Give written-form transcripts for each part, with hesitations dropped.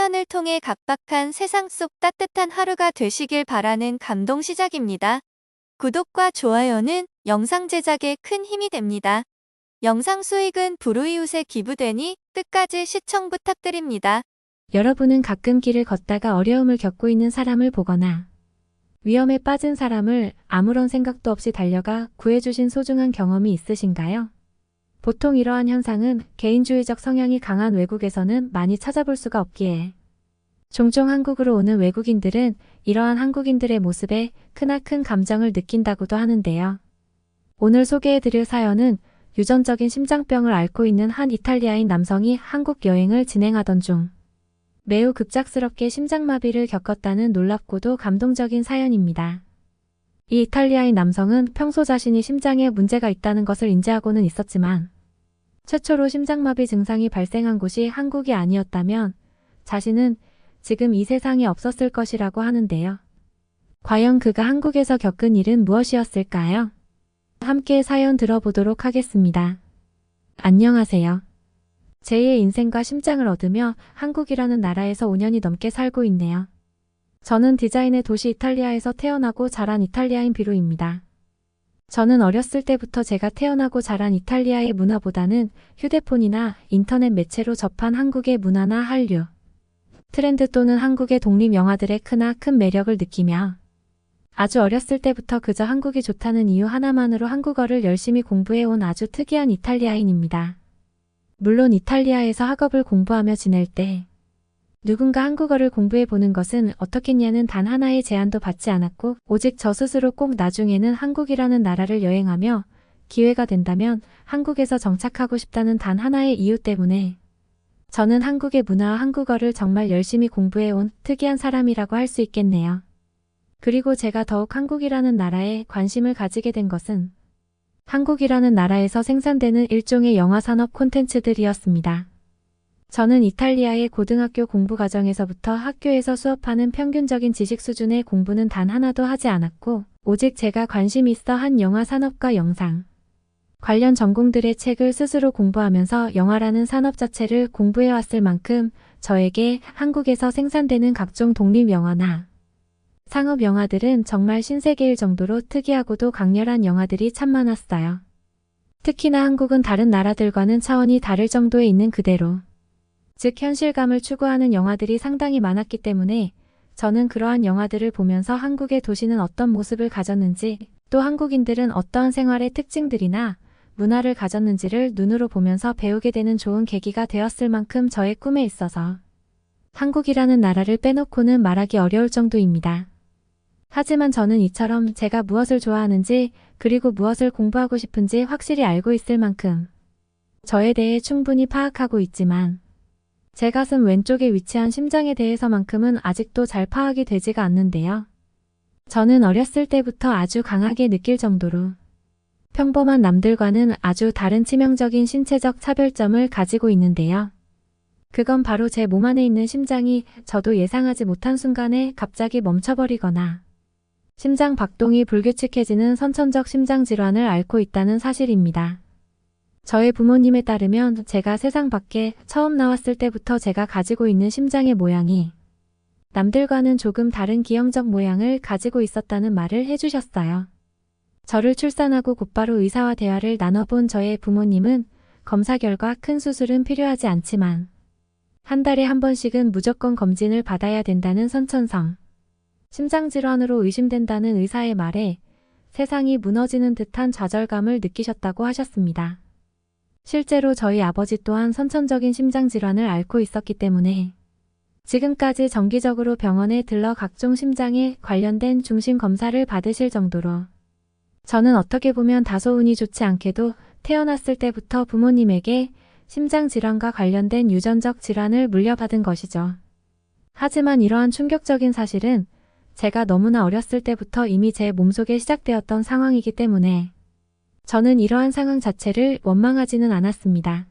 사연을 통해 각박한 세상 속 따뜻한 하루가 되시길 바라는 감동 시작입니다. 구독과 좋아요는 영상 제작에 큰 힘이 됩니다. 영상 수익은 불우이웃에 기부되니 끝까지 시청 부탁드립니다. 여러분은 가끔 길을 걷다가 어려움을 겪고 있는 사람을 보거나 위험에 빠진 사람을 아무런 생각도 없이 달려가 구해주신 소중한 경험이 있으신가요? 보통 이러한 현상은 개인주의적 성향이 강한 외국에서는 많이 찾아볼 수가 없기에 종종 한국으로 오는 외국인들은 이러한 한국인들의 모습에 크나큰 감정을 느낀다고도 하는데요. 오늘 소개해드릴 사연은 유전적인 심장병을 앓고 있는 한 이탈리아인 남성이 한국 여행을 진행하던 중 매우 급작스럽게 심장마비를 겪었다는 놀랍고도 감동적인 사연입니다. 이 이탈리아인 남성은 평소 자신이 심장에 문제가 있다는 것을 인지하고는 있었지만 최초로 심장마비 증상이 발생한 곳이 한국이 아니었다면 자신은 지금 이 세상에 없었을 것이라고 하는데요. 과연 그가 한국에서 겪은 일은 무엇이었을까요? 함께 사연 들어보도록 하겠습니다. 안녕하세요. 제2의 인생과 심장을 얻으며 한국이라는 나라에서 5년이 넘게 살고 있네요. 저는 디자인의 도시 이탈리아에서 태어나고 자란 이탈리아인 비루입니다. 저는 어렸을 때부터 제가 태어나고 자란 이탈리아의 문화보다는 휴대폰이나 인터넷 매체로 접한 한국의 문화나 한류, 트렌드 또는 한국의 독립 영화들의 크나큰 매력을 느끼며 아주 어렸을 때부터 그저 한국이 좋다는 이유 하나만으로 한국어를 열심히 공부해온 아주 특이한 이탈리아인입니다. 물론 이탈리아에서 학업을 공부하며 지낼 때 누군가 한국어를 공부해보는 것은 어떻겠냐는 단 하나의 제안도 받지 않았고 오직 저 스스로 꼭 나중에는 한국이라는 나라를 여행하며 기회가 된다면 한국에서 정착하고 싶다는 단 하나의 이유 때문에 저는 한국의 문화와 한국어를 정말 열심히 공부해온 특이한 사람이라고 할 수 있겠네요. 그리고 제가 더욱 한국이라는 나라에 관심을 가지게 된 것은 한국이라는 나라에서 생산되는 일종의 영화산업 콘텐츠들이었습니다. 저는 이탈리아의 고등학교 공부 과정에서부터 학교에서 수업하는 평균적인 지식 수준의 공부는 단 하나도 하지 않았고 오직 제가 관심이 있어 한 영화 산업과 영상 관련 전공들의 책을 스스로 공부하면서 영화라는 산업 자체를 공부해왔을 만큼 저에게 한국에서 생산되는 각종 독립 영화나 상업 영화들은 정말 신세계일 정도로 특이하고도 강렬한 영화들이 참 많았어요. 특히나 한국은 다른 나라들과는 차원이 다를 정도에 있는 그대로 즉 현실감을 추구하는 영화들이 상당히 많았기 때문에 저는 그러한 영화들을 보면서 한국의 도시는 어떤 모습을 가졌는지 또 한국인들은 어떠한 생활의 특징들이나 문화를 가졌는지를 눈으로 보면서 배우게 되는 좋은 계기가 되었을 만큼 저의 꿈에 있어서 한국이라는 나라를 빼놓고는 말하기 어려울 정도입니다. 하지만 저는 이처럼 제가 무엇을 좋아하는지 그리고 무엇을 공부하고 싶은지 확실히 알고 있을 만큼 저에 대해 충분히 파악하고 있지만 제 가슴 왼쪽에 위치한 심장에 대해서만큼은 아직도 잘 파악이 되지가 않는데요. 저는 어렸을 때부터 아주 강하게 느낄 정도로 평범한 남들과는 아주 다른 치명적인 신체적 차별점을 가지고 있는데요. 그건 바로 제 몸 안에 있는 심장이 저도 예상하지 못한 순간에 갑자기 멈춰버리거나 심장 박동이 불규칙해지는 선천적 심장 질환을 앓고 있다는 사실입니다. 저의 부모님에 따르면 제가 세상 밖에 처음 나왔을 때부터 제가 가지고 있는 심장의 모양이 남들과는 조금 다른 기형적 모양을 가지고 있었다는 말을 해주셨어요. 저를 출산하고 곧바로 의사와 대화를 나눠본 저의 부모님은 검사 결과 큰 수술은 필요하지 않지만 한 달에 한 번씩은 무조건 검진을 받아야 된다는 선천성 심장질환으로 의심된다는 의사의 말에 세상이 무너지는 듯한 좌절감을 느끼셨다고 하셨습니다. 실제로 저희 아버지 또한 선천적인 심장질환을 앓고 있었기 때문에 지금까지 정기적으로 병원에 들러 각종 심장에 관련된 중심 검사를 받으실 정도로 저는 어떻게 보면 다소 운이 좋지 않게도 태어났을 때부터 부모님에게 심장질환과 관련된 유전적 질환을 물려받은 것이죠. 하지만 이러한 충격적인 사실은 제가 너무나 어렸을 때부터 이미 제 몸속에 시작되었던 상황이기 때문에 저는 이러한 상황 자체를 원망하지는 않았습니다.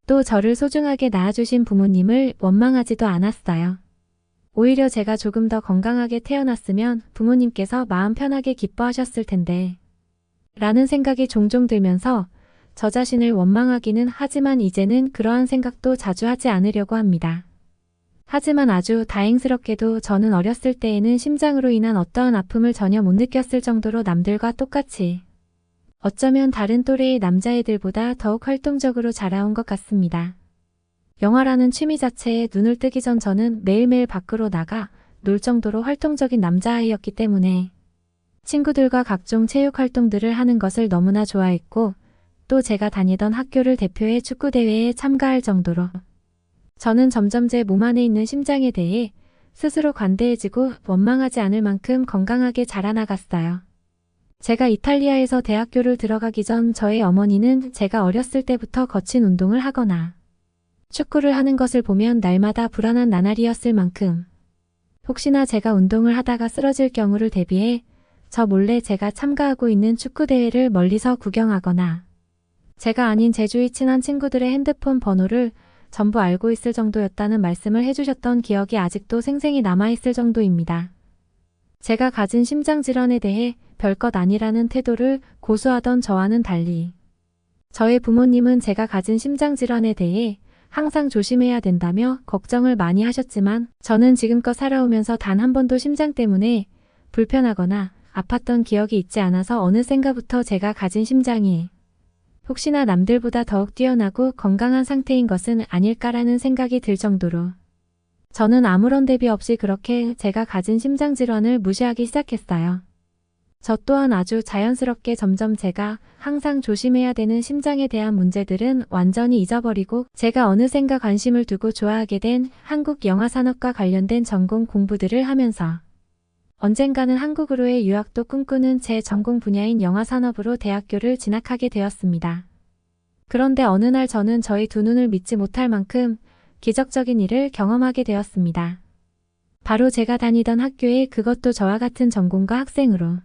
또 저를 소중하게 낳아주신 부모님을 원망하지도 않았어요. 오히려 제가 조금 더 건강하게 태어났으면 부모님께서 마음 편하게 기뻐하셨을 텐데 라는 생각이 종종 들면서 저 자신을 원망하기는 하지만 이제는 그러한 생각도 자주 하지 않으려고 합니다. 하지만 아주 다행스럽게도 저는 어렸을 때에는 심장으로 인한 어떠한 아픔을 전혀 못 느꼈을 정도로 남들과 똑같이 어쩌면 다른 또래의 남자애들보다 더욱 활동적으로 자라온 것 같습니다. 영화라는 취미 자체에 눈을 뜨기 전 저는 매일매일 밖으로 나가 놀 정도로 활동적인 남자아이였기 때문에 친구들과 각종 체육 활동들을 하는 것을 너무나 좋아했고 또 제가 다니던 학교를 대표해 축구대회에 참가할 정도로 저는 점점 제 몸 안에 있는 심장에 대해 스스로 관대해지고 원망하지 않을 만큼 건강하게 자라나갔어요. 제가 이탈리아에서 대학교를 들어가기 전 저의 어머니는 제가 어렸을 때부터 거친 운동을 하거나 축구를 하는 것을 보면 날마다 불안한 나날이었을 만큼 혹시나 제가 운동을 하다가 쓰러질 경우를 대비해 저 몰래 제가 참가하고 있는 축구대회를 멀리서 구경하거나 제가 아닌 제 주위 친한 친구들의 핸드폰 번호를 전부 알고 있을 정도였다는 말씀을 해주셨던 기억이 아직도 생생히 남아있을 정도입니다. 제가 가진 심장질환에 대해 별것 아니라는 태도를 고수하던 저와는 달리 저의 부모님은 제가 가진 심장질환에 대해 항상 조심해야 된다며 걱정을 많이 하셨지만 저는 지금껏 살아오면서 단 한 번도 심장 때문에 불편하거나 아팠던 기억이 있지 않아서 어느샌가부터 제가 가진 심장이 혹시나 남들보다 더욱 뛰어나고 건강한 상태인 것은 아닐까라는 생각이 들 정도로 저는 아무런 대비 없이 그렇게 제가 가진 심장질환을 무시하기 시작했어요. 저 또한 아주 자연스럽게 점점 제가 항상 조심해야 되는 심장에 대한 문제들은 완전히 잊어버리고 제가 어느샌가 관심을 두고 좋아하게 된 한국 영화산업과 관련된 전공 공부들을 하면서 언젠가는 한국으로의 유학도 꿈꾸는 제 전공 분야인 영화산업으로 대학교를 진학하게 되었습니다. 그런데 어느 날 저는 저희 두 눈을 믿지 못할 만큼 기적적인 일을 경험하게 되었습니다. 바로 제가 다니던 학교에 그것도 저와 같은 전공과 학생으로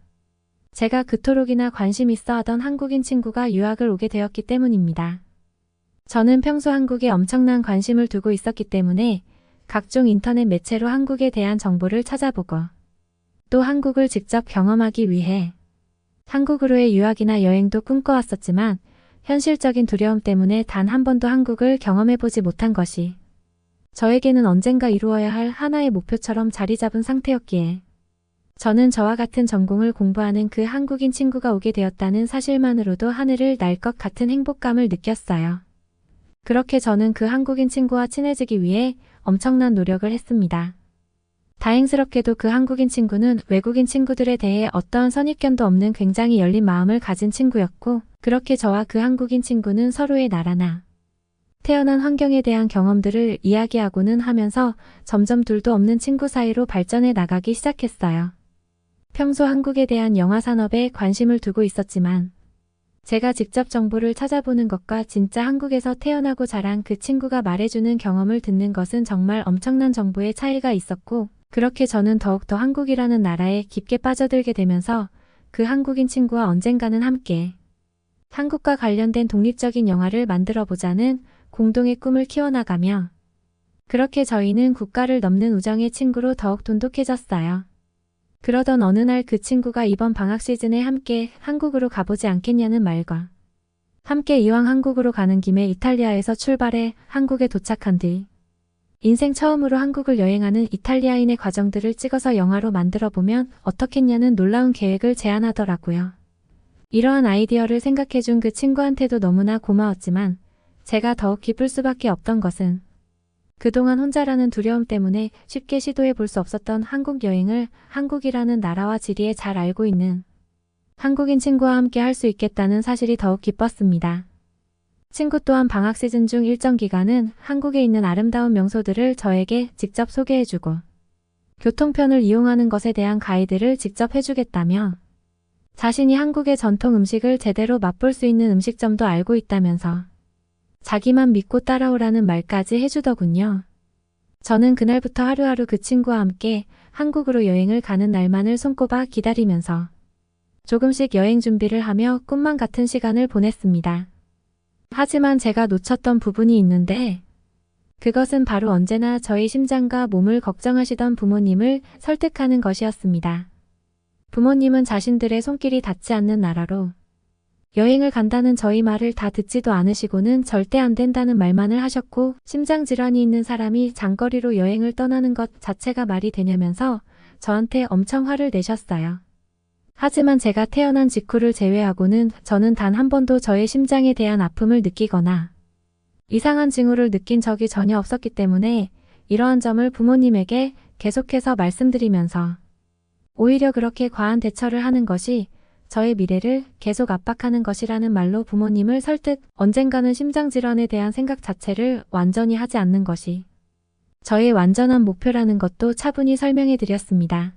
제가 그토록이나 관심 있어 하던 한국인 친구가 유학을 오게 되었기 때문입니다. 저는 평소 한국에 엄청난 관심을 두고 있었기 때문에 각종 인터넷 매체로 한국에 대한 정보를 찾아보고 또 한국을 직접 경험하기 위해 한국으로의 유학이나 여행도 꿈꿔왔었지만 현실적인 두려움 때문에 단 한 번도 한국을 경험해보지 못한 것이 저에게는 언젠가 이루어야 할 하나의 목표처럼 자리 잡은 상태였기에 저는 저와 같은 전공을 공부하는 그 한국인 친구가 오게 되었다는 사실만으로도 하늘을 날 것 같은 행복감을 느꼈어요. 그렇게 저는 그 한국인 친구와 친해지기 위해 엄청난 노력을 했습니다. 다행스럽게도 그 한국인 친구는 외국인 친구들에 대해 어떠한 선입견도 없는 굉장히 열린 마음을 가진 친구였고 그렇게 저와 그 한국인 친구는 서로의 나라나 태어난 환경에 대한 경험들을 이야기하고는 하면서 점점 둘도 없는 친구 사이로 발전해 나가기 시작했어요. 평소 한국에 대한 영화 산업에 관심을 두고 있었지만 제가 직접 정보를 찾아보는 것과 진짜 한국에서 태어나고 자란 그 친구가 말해주는 경험을 듣는 것은 정말 엄청난 정보의 차이가 있었고 그렇게 저는 더욱더 한국이라는 나라에 깊게 빠져들게 되면서 그 한국인 친구와 언젠가는 함께 한국과 관련된 독립적인 영화를 만들어보자는 공동의 꿈을 키워나가며 그렇게 저희는 국가를 넘는 우정의 친구로 더욱 돈독해졌어요. 그러던 어느 날 그 친구가 이번 방학 시즌에 함께 한국으로 가보지 않겠냐는 말과 함께 이왕 한국으로 가는 김에 이탈리아에서 출발해 한국에 도착한 뒤 인생 처음으로 한국을 여행하는 이탈리아인의 과정들을 찍어서 영화로 만들어보면 어떻겠냐는 놀라운 계획을 제안하더라고요. 이러한 아이디어를 생각해준 그 친구한테도 너무나 고마웠지만 제가 더욱 기쁠 수밖에 없던 것은 그동안 혼자라는 두려움 때문에 쉽게 시도해 볼 수 없었던 한국 여행을 한국이라는 나라와 지리에 잘 알고 있는 한국인 친구와 함께 할 수 있겠다는 사실이 더욱 기뻤습니다. 친구 또한 방학 시즌 중 일정 기간은 한국에 있는 아름다운 명소들을 저에게 직접 소개해주고 교통편을 이용하는 것에 대한 가이드를 직접 해주겠다며 자신이 한국의 전통 음식을 제대로 맛볼 수 있는 음식점도 알고 있다면서 자기만 믿고 따라오라는 말까지 해주더군요. 저는 그날부터 하루하루 그 친구와 함께 한국으로 여행을 가는 날만을 손꼽아 기다리면서 조금씩 여행 준비를 하며 꿈만 같은 시간을 보냈습니다. 하지만 제가 놓쳤던 부분이 있는데 그것은 바로 언제나 저희 심장과 몸을 걱정하시던 부모님을 설득하는 것이었습니다. 부모님은 자신들의 손길이 닿지 않는 나라로 여행을 간다는 저희 말을 다 듣지도 않으시고는 절대 안 된다는 말만을 하셨고 심장질환이 있는 사람이 장거리로 여행을 떠나는 것 자체가 말이 되냐면서 저한테 엄청 화를 내셨어요. 하지만 제가 태어난 직후를 제외하고는 저는 단 한 번도 저의 심장에 대한 아픔을 느끼거나 이상한 징후를 느낀 적이 전혀 없었기 때문에 이러한 점을 부모님에게 계속해서 말씀드리면서 오히려 그렇게 과한 대처를 하는 것이 저의 미래를 계속 압박하는 것이라는 말로 부모님을 설득, 언젠가는 심장질환에 대한 생각 자체를 완전히 하지 않는 것이 저의 완전한 목표라는 것도 차분히 설명해 드렸습니다.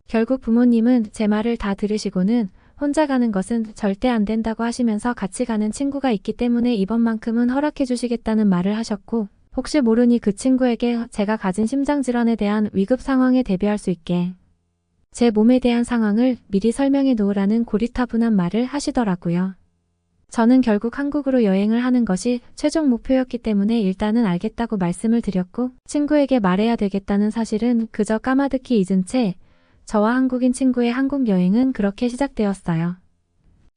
결국 부모님은 제 말을 다 들으시고는 혼자 가는 것은 절대 안 된다고 하시면서 같이 가는 친구가 있기 때문에 이번만큼은 허락해 주시겠다는 말을 하셨고 혹시 모르니 그 친구에게 제가 가진 심장질환에 대한 위급 상황에 대비할 수 있게 제 몸에 대한 상황을 미리 설명해 놓으라는 고리타분한 말을 하시더라고요. 저는 결국 한국으로 여행을 하는 것이 최종 목표였기 때문에 일단은 알겠다고 말씀을 드렸고 친구에게 말해야 되겠다는 사실은 그저 까마득히 잊은 채 저와 한국인 친구의 한국 여행은 그렇게 시작되었어요.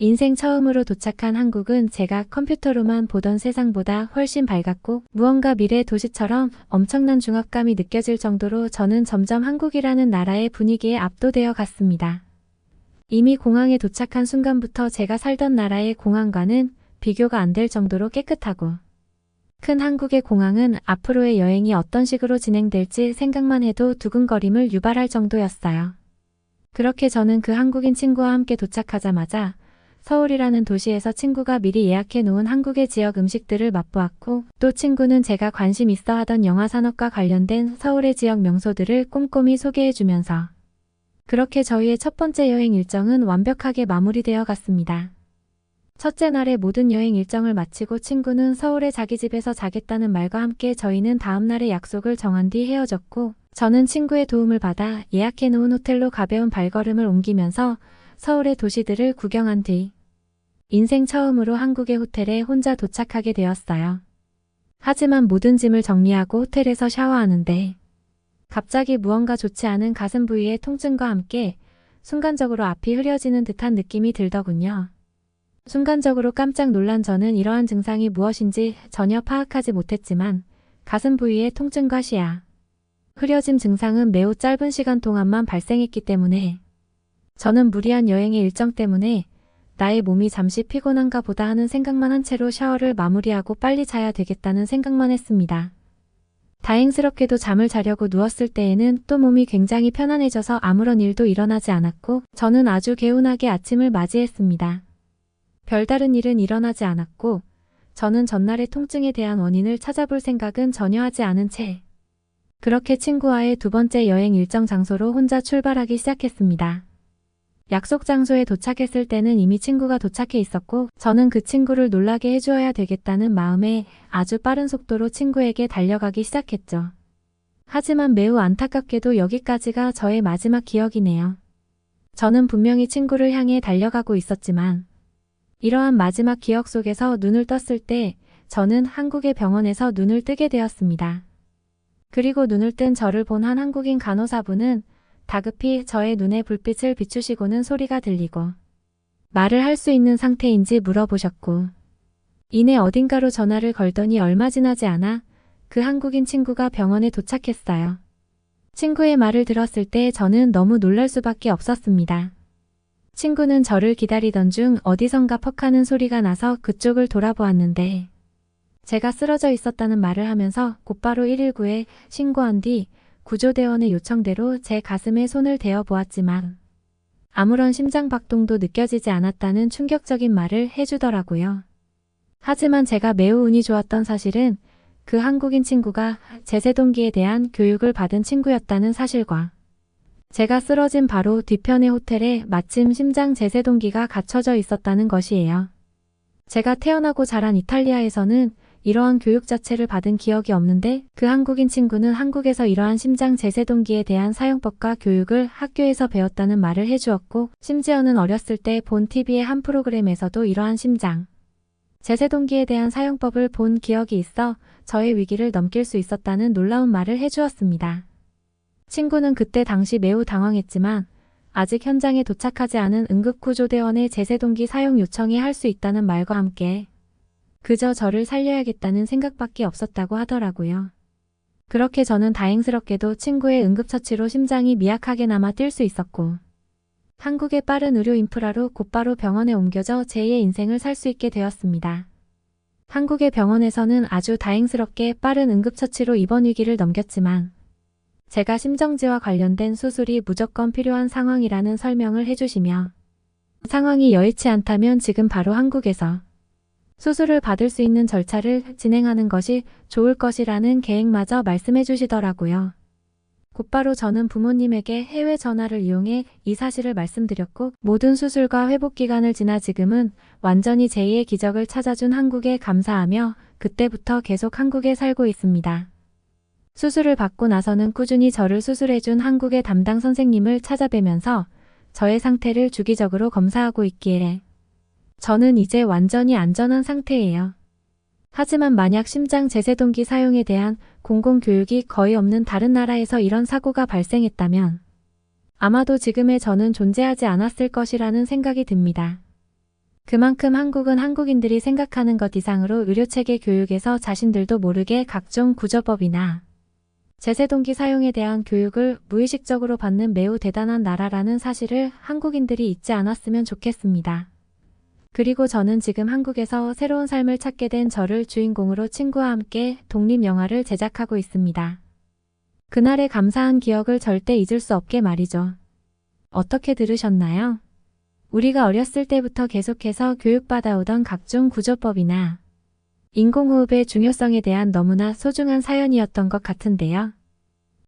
인생 처음으로 도착한 한국은 제가 컴퓨터로만 보던 세상보다 훨씬 밝았고 무언가 미래 도시처럼 엄청난 중압감이 느껴질 정도로 저는 점점 한국이라는 나라의 분위기에 압도되어 갔습니다. 이미 공항에 도착한 순간부터 제가 살던 나라의 공항과는 비교가 안 될 정도로 깨끗하고 큰 한국의 공항은 앞으로의 여행이 어떤 식으로 진행될지 생각만 해도 두근거림을 유발할 정도였어요. 그렇게 저는 그 한국인 친구와 함께 도착하자마자 서울이라는 도시에서 친구가 미리 예약해 놓은 한국의 지역 음식들을 맛보았고 또 친구는 제가 관심 있어 하던 영화 산업과 관련된 서울의 지역 명소들을 꼼꼼히 소개해 주면서 그렇게 저희의 첫 번째 여행 일정은 완벽하게 마무리되어 갔습니다. 첫째 날의 모든 여행 일정을 마치고 친구는 서울의 자기 집에서 자겠다는 말과 함께 저희는 다음 날의 약속을 정한 뒤 헤어졌고 저는 친구의 도움을 받아 예약해 놓은 호텔로 가벼운 발걸음을 옮기면서 서울의 도시들을 구경한 뒤 인생 처음으로 한국의 호텔에 혼자 도착하게 되었어요. 하지만 모든 짐을 정리하고 호텔에서 샤워하는데 갑자기 무언가 좋지 않은 가슴 부위의 통증과 함께 순간적으로 앞이 흐려지는 듯한 느낌이 들더군요. 순간적으로 깜짝 놀란 저는 이러한 증상이 무엇인지 전혀 파악하지 못했지만 가슴 부위의 통증과 시야, 흐려짐 증상은 매우 짧은 시간 동안만 발생했기 때문에 저는 무리한 여행의 일정 때문에 나의 몸이 잠시 피곤한가 보다 하는 생각만 한 채로 샤워를 마무리하고 빨리 자야 되겠다는 생각만 했습니다. 다행스럽게도 잠을 자려고 누웠을 때에는 또 몸이 굉장히 편안해져서 아무런 일도 일어나지 않았고 저는 아주 개운하게 아침을 맞이했습니다. 별다른 일은 일어나지 않았고 저는 전날의 통증에 대한 원인을 찾아볼 생각은 전혀 하지 않은 채 그렇게 친구와의 두 번째 여행 일정 장소로 혼자 출발하기 시작했습니다. 약속 장소에 도착했을 때는 이미 친구가 도착해 있었고 저는 그 친구를 놀라게 해주어야 되겠다는 마음에 아주 빠른 속도로 친구에게 달려가기 시작했죠. 하지만 매우 안타깝게도 여기까지가 저의 마지막 기억이네요. 저는 분명히 친구를 향해 달려가고 있었지만 이러한 마지막 기억 속에서 눈을 떴을 때 저는 한국의 병원에서 눈을 뜨게 되었습니다. 그리고 눈을 뜬 저를 본 한 한국인 간호사분은 다급히 저의 눈에 불빛을 비추시고는 소리가 들리고 말을 할 수 있는 상태인지 물어보셨고 이내 어딘가로 전화를 걸더니 얼마 지나지 않아 그 한국인 친구가 병원에 도착했어요. 친구의 말을 들었을 때 저는 너무 놀랄 수밖에 없었습니다. 친구는 저를 기다리던 중 어디선가 퍽 하는 소리가 나서 그쪽을 돌아보았는데 제가 쓰러져 있었다는 말을 하면서 곧바로 119에 신고한 뒤 구조대원의 요청대로 제 가슴에 손을 대어 보았지만 아무런 심장박동도 느껴지지 않았다는 충격적인 말을 해주더라고요. 하지만 제가 매우 운이 좋았던 사실은 그 한국인 친구가 제세동기에 대한 교육을 받은 친구였다는 사실과 제가 쓰러진 바로 뒤편의 호텔에 마침 심장 제세동기가 갖춰져 있었다는 것이에요. 제가 태어나고 자란 이탈리아에서는 이러한 교육 자체를 받은 기억이 없는데 그 한국인 친구는 한국에서 이러한 심장 제세동기에 대한 사용법과 교육을 학교에서 배웠다는 말을 해주었고 심지어는 어렸을 때 본 TV의 한 프로그램에서도 이러한 심장 제세동기에 대한 사용법을 본 기억이 있어 저의 위기를 넘길 수 있었다는 놀라운 말을 해주었습니다. 친구는 그때 당시 매우 당황했지만 아직 현장에 도착하지 않은 응급구조대원의 제세동기 사용 요청이 할 수 있다는 말과 함께 그저 저를 살려야겠다는 생각밖에 없었다고 하더라고요. 그렇게 저는 다행스럽게도 친구의 응급처치로 심장이 미약하게나마 뛸 수 있었고 한국의 빠른 의료 인프라로 곧바로 병원에 옮겨져 제2의 인생을 살 수 있게 되었습니다. 한국의 병원에서는 아주 다행스럽게 빠른 응급처치로 이번 위기를 넘겼지만 제가 심정지와 관련된 수술이 무조건 필요한 상황이라는 설명을 해주시며 상황이 여의치 않다면 지금 바로 한국에서 수술을 받을 수 있는 절차를 진행하는 것이 좋을 것이라는 계획마저 말씀해 주시더라고요. 곧바로 저는 부모님에게 해외 전화를 이용해 이 사실을 말씀드렸고 모든 수술과 회복 기간을 지나 지금은 완전히 제2의 기적을 찾아준 한국에 감사하며 그때부터 계속 한국에 살고 있습니다. 수술을 받고 나서는 꾸준히 저를 수술해준 한국의 담당 선생님을 찾아뵈면서 저의 상태를 주기적으로 검사하고 있기에 저는 이제 완전히 안전한 상태예요. 하지만 만약 심장 제세동기 사용에 대한 공공교육이 거의 없는 다른 나라에서 이런 사고가 발생했다면 아마도 지금의 저는 존재하지 않았을 것이라는 생각이 듭니다. 그만큼 한국은 한국인들이 생각하는 것 이상으로 의료체계 교육에서 자신들도 모르게 각종 구조법이나 제세동기 사용에 대한 교육을 무의식적으로 받는 매우 대단한 나라라는 사실을 한국인들이 잊지 않았으면 좋겠습니다. 그리고 저는 지금 한국에서 새로운 삶을 찾게 된 저를 주인공으로 친구와 함께 독립영화를 제작하고 있습니다. 그날의 감사한 기억을 절대 잊을 수 없게 말이죠. 어떻게 들으셨나요? 우리가 어렸을 때부터 계속해서 교육받아오던 각종 구조법이나 인공호흡의 중요성에 대한 너무나 소중한 사연이었던 것 같은데요.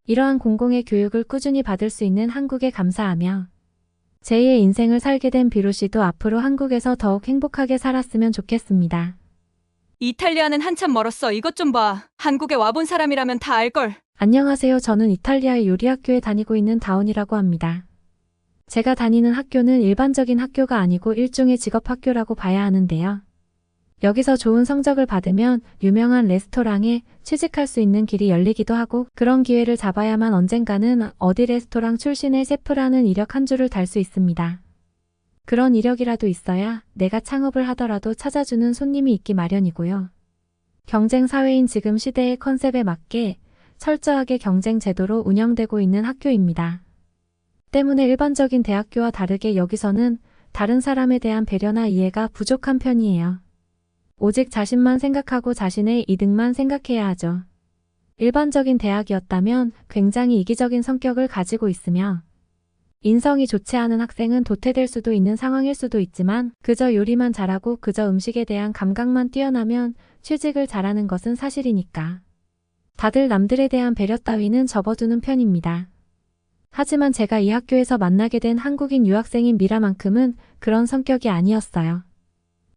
이러한 공공의 교육을 꾸준히 받을 수 있는 한국에 감사하며 제2의 인생을 살게 된 비로시도 앞으로 한국에서 더욱 행복하게 살았으면 좋겠습니다. 이탈리아는 한참 멀었어. 이것 좀 봐. 한국에 와본 사람이라면 다 알걸. 안녕하세요. 저는 이탈리아의 요리학교에 다니고 있는 다운이라고 합니다. 제가 다니는 학교는 일반적인 학교가 아니고 일종의 직업학교라고 봐야 하는데요. 여기서 좋은 성적을 받으면 유명한 레스토랑에 취직할 수 있는 길이 열리기도 하고 그런 기회를 잡아야만 언젠가는 어디 레스토랑 출신의 셰프라는 이력 한 줄을 달 수 있습니다. 그런 이력이라도 있어야 내가 창업을 하더라도 찾아주는 손님이 있기 마련이고요. 경쟁 사회인 지금 시대의 컨셉에 맞게 철저하게 경쟁 제도로 운영되고 있는 학교입니다. 때문에 일반적인 대학교와 다르게 여기서는 다른 사람에 대한 배려나 이해가 부족한 편이에요. 오직 자신만 생각하고 자신의 이득만 생각해야 하죠. 일반적인 대학이었다면 굉장히 이기적인 성격을 가지고 있으며 인성이 좋지 않은 학생은 도태될 수도 있는 상황일 수도 있지만 그저 요리만 잘하고 그저 음식에 대한 감각만 뛰어나면 취직을 잘하는 것은 사실이니까. 다들 남들에 대한 배려 따위는 접어두는 편입니다. 하지만 제가 이 학교에서 만나게 된 한국인 유학생인 미라만큼은 그런 성격이 아니었어요.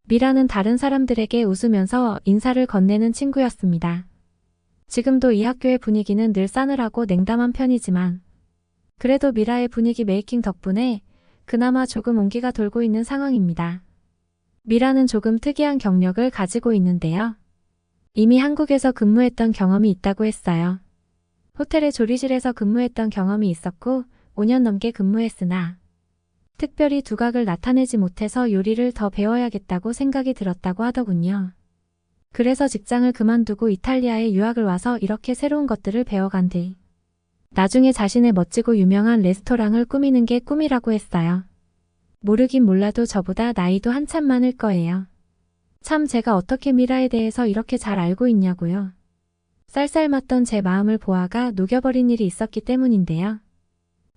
미라는 다른 사람들에게 웃으면서 인사를 건네는 친구였습니다. 지금도 이 학교의 분위기는 늘 싸늘하고 냉담한 편이지만 그래도 미라의 분위기 메이킹 덕분에 그나마 조금 온기가 돌고 있는 상황입니다. 미라는 조금 특이한 경력을 가지고 있는데요. 이미 한국에서 근무했던 경험이 있다고 했어요. 호텔의 조리실에서 근무했던 경험이 있었고 5년 넘게 근무했으나 특별히 두각을 나타내지 못해서 요리를 더 배워야겠다고 생각이 들었다고 하더군요. 그래서 직장을 그만두고 이탈리아에 유학을 와서 이렇게 새로운 것들을 배워간 뒤 나중에 자신의 멋지고 유명한 레스토랑을 꾸미는 게 꿈이라고 했어요. 모르긴 몰라도 저보다 나이도 한참 많을 거예요. 참 제가 어떻게 미라에 대해서 이렇게 잘 알고 있냐고요. 쌀쌀맞던 제 마음을 보아가 녹여버린 일이 있었기 때문인데요.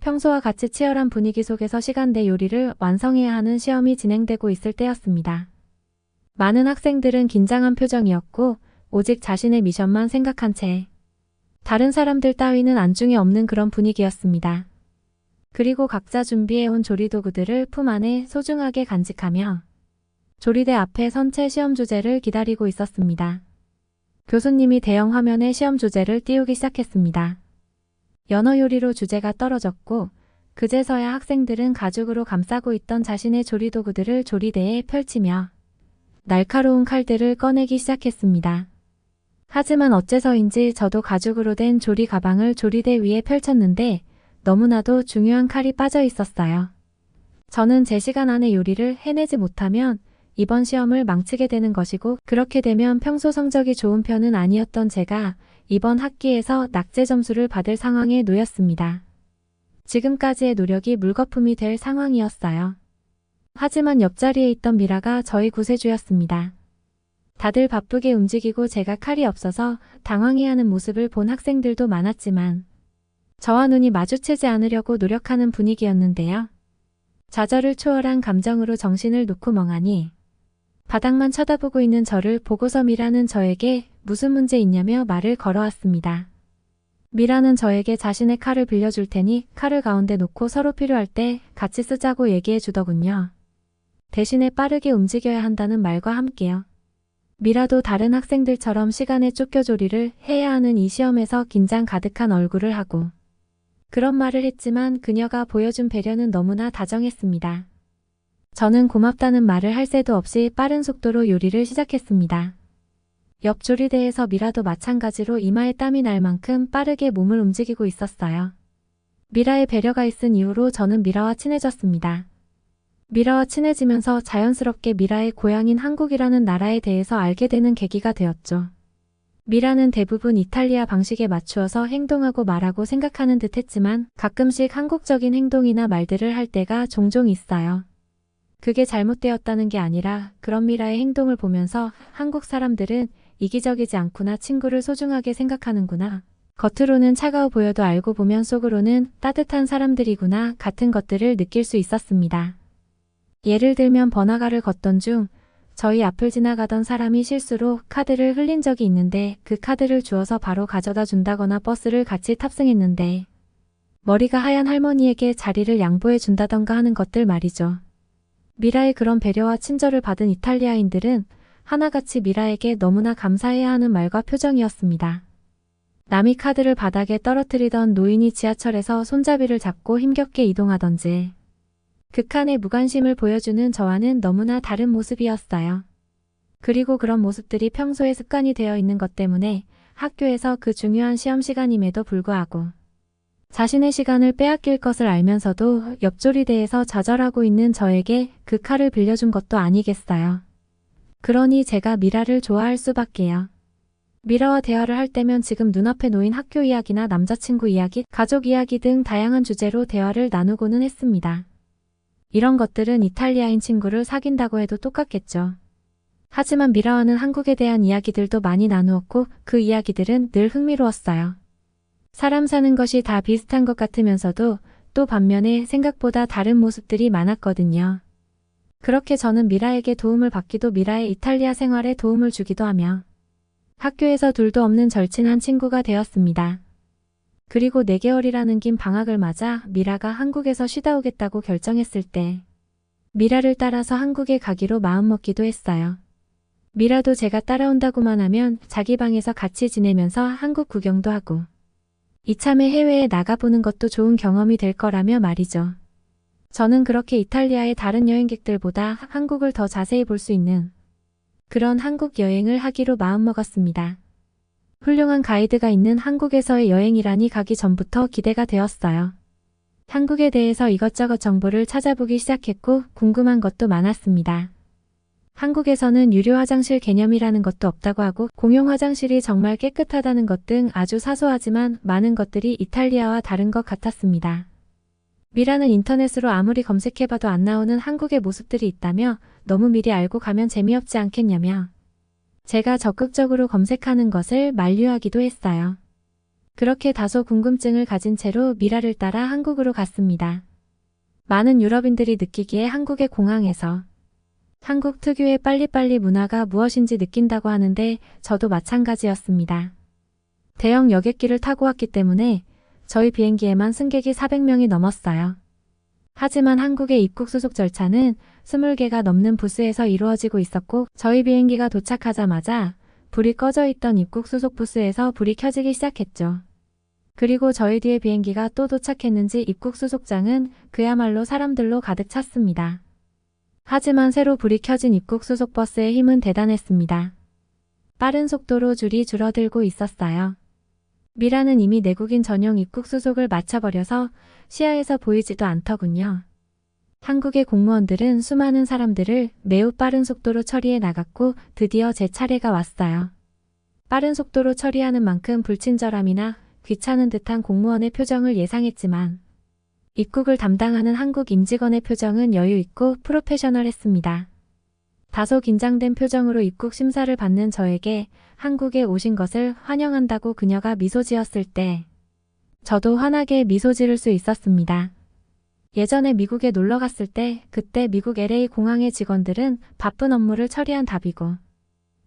평소와 같이 치열한 분위기 속에서 시간 내 요리를 완성해야 하는 시험이 진행되고 있을 때였습니다. 많은 학생들은 긴장한 표정이었고 오직 자신의 미션만 생각한 채 다른 사람들 따위는 안중에 없는 그런 분위기였습니다. 그리고 각자 준비해온 조리도구들을 품 안에 소중하게 간직하며 조리대 앞에 선 채 시험 주제를 기다리고 있었습니다. 교수님이 대형 화면에 시험 주제를 띄우기 시작했습니다. 연어 요리로 주제가 떨어졌고 그제서야 학생들은 가죽으로 감싸고 있던 자신의 조리도구들을 조리대에 펼치며 날카로운 칼들을 꺼내기 시작했습니다. 하지만 어째서인지 저도 가죽으로 된 조리 가방을 조리대 위에 펼쳤는데 너무나도 중요한 칼이 빠져 있었어요. 저는 제 시간 안에 요리를 해내지 못하면 이번 시험을 망치게 되는 것이고, 그렇게 되면 평소 성적이 좋은 편은 아니었던 제가 이번 학기에서 낙제 점수를 받을 상황에 놓였습니다. 지금까지의 노력이 물거품이 될 상황이었어요. 하지만 옆자리에 있던 미라가 저희 구세주였습니다. 다들 바쁘게 움직이고 제가 칼이 없어서 당황해하는 모습을 본 학생들도 많았지만 저와 눈이 마주치지 않으려고 노력하는 분위기였는데요. 좌절을 초월한 감정으로 정신을 놓고 멍하니 바닥만 쳐다보고 있는 저를 보고서 미라는 저에게 무슨 문제 있냐며 말을 걸어왔습니다. 미라는 저에게 자신의 칼을 빌려줄 테니 칼을 가운데 놓고 서로 필요할 때 같이 쓰자고 얘기해 주더군요. 대신에 빠르게 움직여야 한다는 말과 함께요. 미라도 다른 학생들처럼 시간에 쫓겨 조리를 해야 하는 이 시험에서 긴장 가득한 얼굴을 하고 그런 말을 했지만 그녀가 보여준 배려는 너무나 다정했습니다. 저는 고맙다는 말을 할 새도 없이 빠른 속도로 요리를 시작했습니다. 옆 조리대에서 미라도 마찬가지로 이마에 땀이 날 만큼 빠르게 몸을 움직이고 있었어요. 미라의 배려가 있은 이후로 저는 미라와 친해졌습니다. 미라와 친해지면서 자연스럽게 미라의 고향인 한국이라는 나라에 대해서 알게 되는 계기가 되었죠. 미라는 대부분 이탈리아 방식에 맞추어서 행동하고 말하고 생각하는 듯 했지만 가끔씩 한국적인 행동이나 말들을 할 때가 종종 있어요. 그게 잘못되었다는 게 아니라 그런 미라의 행동을 보면서 한국 사람들은 이기적이지 않구나, 친구를 소중하게 생각하는구나, 겉으로는 차가워 보여도 알고 보면 속으로는 따뜻한 사람들이구나 같은 것들을 느낄 수 있었습니다. 예를 들면 번화가를 걷던 중 저희 앞을 지나가던 사람이 실수로 카드를 흘린 적이 있는데 그 카드를 주어서 바로 가져다 준다거나 버스를 같이 탑승했는데 머리가 하얀 할머니에게 자리를 양보해 준다던가 하는 것들 말이죠. 미라의 그런 배려와 친절을 받은 이탈리아인들은 하나같이 미라에게 너무나 감사해야 하는 말과 표정이었습니다. 남이 카드를 바닥에 떨어뜨리던 노인이 지하철에서 손잡이를 잡고 힘겹게 이동하던지 극한의 무관심을 보여주는 저와는 너무나 다른 모습이었어요. 그리고 그런 모습들이 평소에 습관이 되어 있는 것 때문에 학교에서 그 중요한 시험 시간임에도 불구하고 자신의 시간을 빼앗길 것을 알면서도 옆조리대에서 좌절하고 있는 저에게 그 칼을 빌려준 것도 아니겠어요. 그러니 제가 미라를 좋아할 수밖에요. 미라와 대화를 할 때면 지금 눈앞에 놓인 학교 이야기나 남자친구 이야기, 가족 이야기 등 다양한 주제로 대화를 나누고는 했습니다. 이런 것들은 이탈리아인 친구를 사귄다고 해도 똑같겠죠. 하지만 미라와는 한국에 대한 이야기들도 많이 나누었고 그 이야기들은 늘 흥미로웠어요. 사람 사는 것이 다 비슷한 것 같으면서도 또 반면에 생각보다 다른 모습들이 많았거든요. 그렇게 저는 미라에게 도움을 받기도 미라의 이탈리아 생활에 도움을 주기도 하며 학교에서 둘도 없는 절친한 친구가 되었습니다. 그리고 4개월이라는 긴 방학을 맞아 미라가 한국에서 쉬다 오겠다고 결정했을 때 미라를 따라서 한국에 가기로 마음먹기도 했어요. 미라도 제가 따라온다고만 하면 자기 방에서 같이 지내면서 한국 구경도 하고 이참에 해외에 나가보는 것도 좋은 경험이 될 거라며 말이죠. 저는 그렇게 이탈리아의 다른 여행객들보다 한국을 더 자세히 볼 수 있는 그런 한국 여행을 하기로 마음먹었습니다. 훌륭한 가이드가 있는 한국에서의 여행이라니 가기 전부터 기대가 되었어요. 한국에 대해서 이것저것 정보를 찾아보기 시작했고 궁금한 것도 많았습니다. 한국에서는 유료 화장실 개념이라는 것도 없다고 하고 공용 화장실이 정말 깨끗하다는 것 등 아주 사소하지만 많은 것들이 이탈리아와 다른 것 같았습니다. 미라는 인터넷으로 아무리 검색해봐도 안 나오는 한국의 모습들이 있다며 너무 미리 알고 가면 재미없지 않겠냐며 제가 적극적으로 검색하는 것을 만류하기도 했어요. 그렇게 다소 궁금증을 가진 채로 미라를 따라 한국으로 갔습니다. 많은 유럽인들이 느끼기에 한국의 공항에서 한국 특유의 빨리빨리 문화가 무엇인지 느낀다고 하는데 저도 마찬가지였습니다. 대형 여객기를 타고 왔기 때문에 저희 비행기에만 승객이 400명이 넘었어요. 하지만 한국의 입국 수속 절차는 20개가 넘는 부스에서 이루어지고 있었고 저희 비행기가 도착하자마자 불이 꺼져 있던 입국 수속 부스에서 불이 켜지기 시작했죠. 그리고 저희 뒤에 비행기가 또 도착했는지 입국 수속장은 그야말로 사람들로 가득 찼습니다. 하지만 새로 불이 켜진 입국 수속 버스의 힘은 대단했습니다. 빠른 속도로 줄이 줄어들고 있었어요. 미라는 이미 내국인 전용 입국 수속을 마쳐버려서 시야에서 보이지도 않더군요. 한국의 공무원들은 수많은 사람들을 매우 빠른 속도로 처리해 나갔고 드디어 제 차례가 왔어요. 빠른 속도로 처리하는 만큼 불친절함이나 귀찮은 듯한 공무원의 표정을 예상했지만 입국을 담당하는 한국 임직원의 표정은 여유 있고 프로페셔널했습니다. 다소 긴장된 표정으로 입국 심사를 받는 저에게 한국에 오신 것을 환영한다고 그녀가 미소 지었을 때 저도 환하게 미소 지을 수 있었습니다. 예전에 미국에 놀러 갔을 때 그때 미국 LA 공항의 직원들은 바쁜 업무를 처리한 답이고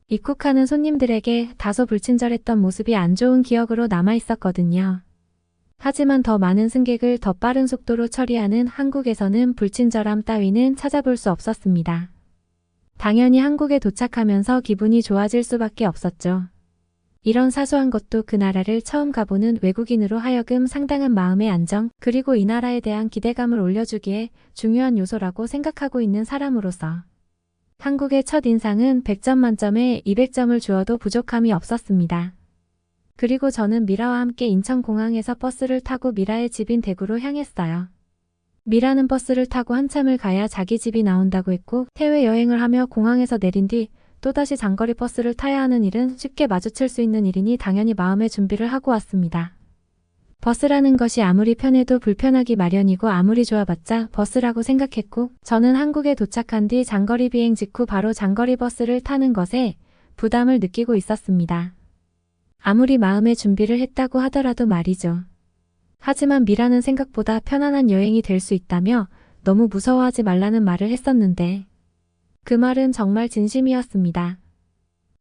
입국하는 손님들에게 다소 불친절했던 모습이 안 좋은 기억으로 남아 있었거든요. 하지만 더 많은 승객을 더 빠른 속도로 처리하는 한국에서는 불친절함 따위는 찾아볼 수 없었습니다. 당연히 한국에 도착하면서 기분이 좋아질 수밖에 없었죠. 이런 사소한 것도 그 나라를 처음 가보는 외국인으로 하여금 상당한 마음의 안정 그리고 이 나라에 대한 기대감을 올려주기에 중요한 요소라고 생각하고 있는 사람으로서 한국의 첫 인상은 100점 만점에 200점을 주어도 부족함이 없었습니다. 그리고 저는 미라와 함께 인천공항에서 버스를 타고 미라의 집인 대구로 향했어요. 미라는 버스를 타고 한참을 가야 자기 집이 나온다고 했고 해외여행을 하며 공항에서 내린 뒤 또다시 장거리 버스를 타야 하는 일은 쉽게 마주칠 수 있는 일이니 당연히 마음의 준비를 하고 왔습니다. 버스라는 것이 아무리 편해도 불편하기 마련이고 아무리 좋아봤자 버스라고 생각했고 저는 한국에 도착한 뒤 장거리 비행 직후 바로 장거리 버스를 타는 것에 부담을 느끼고 있었습니다. 아무리 마음의 준비를 했다고 하더라도 말이죠. 하지만 미라는 생각보다 편안한 여행이 될 수 있다며 너무 무서워하지 말라는 말을 했었는데 그 말은 정말 진심이었습니다.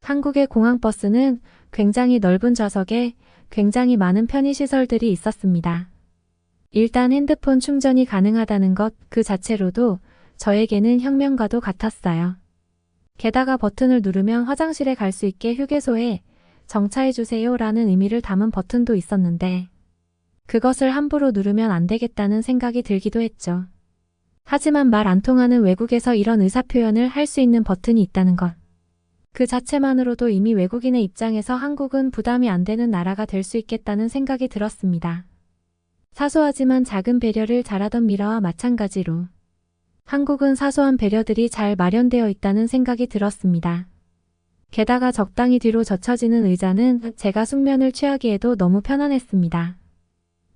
한국의 공항버스는 굉장히 넓은 좌석에 굉장히 많은 편의시설들이 있었습니다. 일단 핸드폰 충전이 가능하다는 것 그 자체로도 저에게는 혁명과도 같았어요. 게다가 버튼을 누르면 화장실에 갈 수 있게 휴게소에 정차해주세요 라는 의미를 담은 버튼도 있었는데 그것을 함부로 누르면 안 되겠다는 생각이 들기도 했죠. 하지만 말 안 통하는 외국에서 이런 의사표현을 할 수 있는 버튼이 있다는 것. 그 자체만으로도 이미 외국인의 입장에서 한국은 부담이 안 되는 나라가 될 수 있겠다는 생각이 들었습니다. 사소하지만 작은 배려를 잘하던 미라와 마찬가지로 한국은 사소한 배려들이 잘 마련되어 있다는 생각이 들었습니다. 게다가 적당히 뒤로 젖혀지는 의자는 제가 숙면을 취하기에도 너무 편안했습니다.